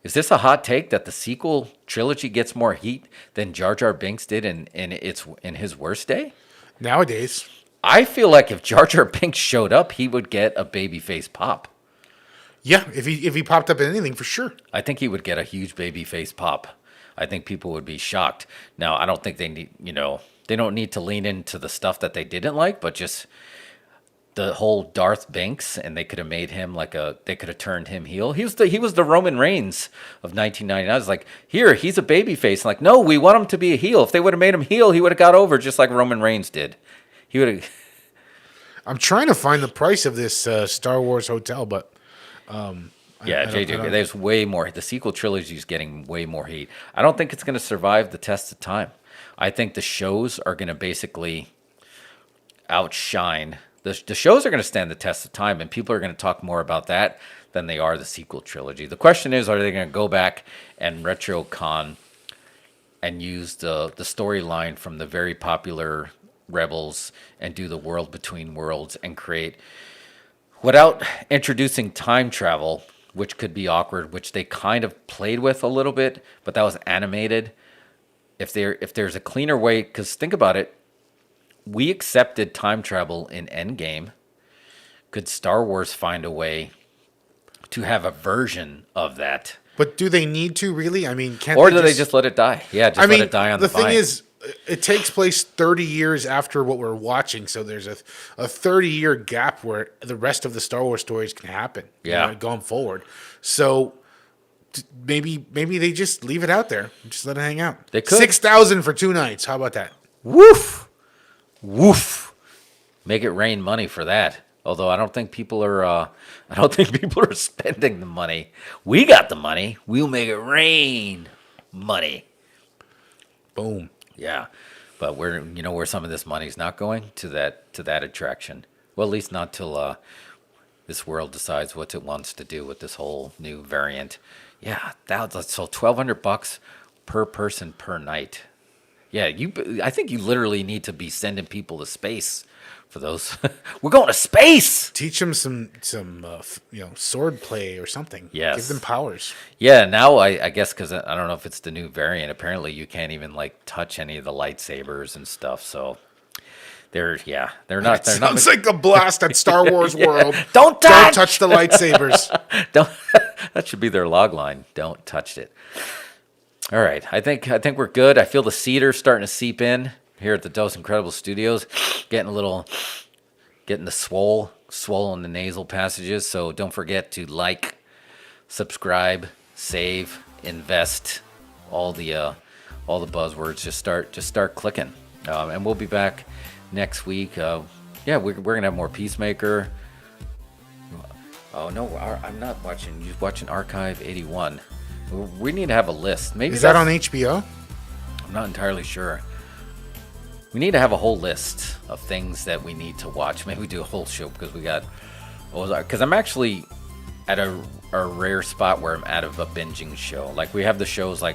is this a hot take that the sequel trilogy gets more heat than Jar Jar Binks did in his worst day? Nowadays, I feel like if Jar Jar Binks showed up, he would get a babyface pop. Yeah, if he popped up in anything, for sure. I think he would get a huge babyface pop. I think people would be shocked. Now, I don't think they need, they don't need to lean into the stuff that they didn't like, but just the whole Darth Binks, and they could have made him they could have turned him heel. He was the Roman Reigns of 1999. I was like, here, he's a babyface. Like, no, we want him to be a heel. If they would have made him heel, he would have got over just like Roman Reigns did. He would have. I'm trying to find the price of this Star Wars hotel, but. There's way more. The sequel trilogy is getting way more heat. I don't think it's going to survive the test of time. I think the shows are going to basically outshine. The shows are going to stand the test of time, and people are going to talk more about that than they are the sequel trilogy. The question is, are they going to go back and retrocon and use the storyline from the very popular Rebels and do the World Between Worlds and create, without introducing time travel, which could be awkward, which they kind of played with a little bit, but that was animated. If there's a cleaner way, because think about it, we accepted time travel in Endgame. Could Star Wars find a way to have a version of that? But do they need to really? Or do they just let it die? Yeah, let it die on the vine. The thing is, it takes place 30 years after what we're watching, so there's a 30-year gap where the rest of the Star Wars stories can happen. Going forward. So maybe they just leave it out there, just let it hang out. They could. 6,000 for 2 nights. How about that? Woof. Make it rain money for that. Although I don't think people are spending the money. We got the money. We'll make it rain money. Boom. Yeah, but where some of this money's not going to that attraction. Well, at least not till this world decides what it wants to do with this whole new variant. Yeah, so $1,200 per person per night. Yeah, I think you literally need to be sending people to space for those. We're going to space. Teach them some sword play or something. Yes. Give them powers. Yeah, now I guess because I don't know if it's the new variant. Apparently, you can't even touch any of the lightsabers and stuff. So they're not. Sounds like a blast at Star Wars World. Don't touch the lightsabers. Don't. That should be their log line. Don't touch it. All right, I think we're good. I feel the cedar starting to seep in here at the Dos Incredible Studios, getting the swole in the nasal passages. So don't forget to subscribe, save, invest, all the buzzwords. Just start clicking, and we'll be back next week. We're gonna have more Peacemaker. Oh no, I'm not watching. You're watching Archive 81. We need to have a list. Maybe is that on HBO? I'm not entirely sure. We need to have a whole list of things that we need to watch. Maybe we do a whole show because because I'm actually at a rare spot where I'm out of a binging show. Like we have the shows I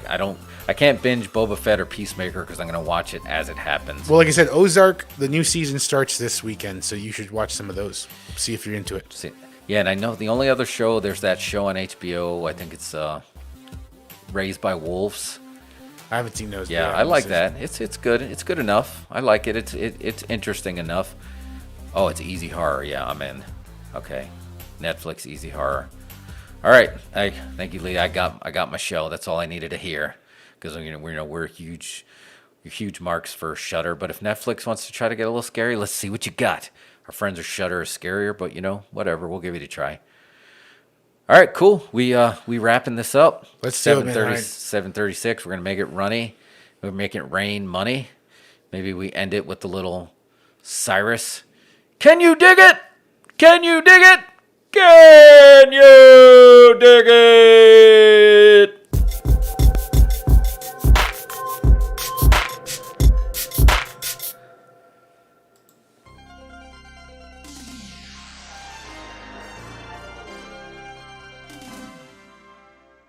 can't binge Boba Fett or Peacemaker because I'm going to watch it as it happens. Well, like I said, Ozark, the new season starts this weekend, so you should watch some of those. See if you're into it. Yeah, and I know the only other show, there's that show on HBO. I think it's Raised by Wolves. I haven't seen those. Yeah, I like that. It's good. It's good enough. I like it. It's interesting enough. Oh, it's easy horror. Yeah, I'm in. Okay, Netflix easy horror. All right. Thank you, Lee. I got my show. That's all I needed to hear because we're huge marks for Shudder. But if Netflix wants to try to get a little scary, let's see what you got. Our friends are Shudder is scarier, but whatever. We'll give it a try. All right, cool. We wrapping this up. Let's do it, man. 7:36. We're gonna make it runny. We're making it rain money. Maybe we end it with the little Cyrus. Can you dig it? Can you dig it? Can you dig it?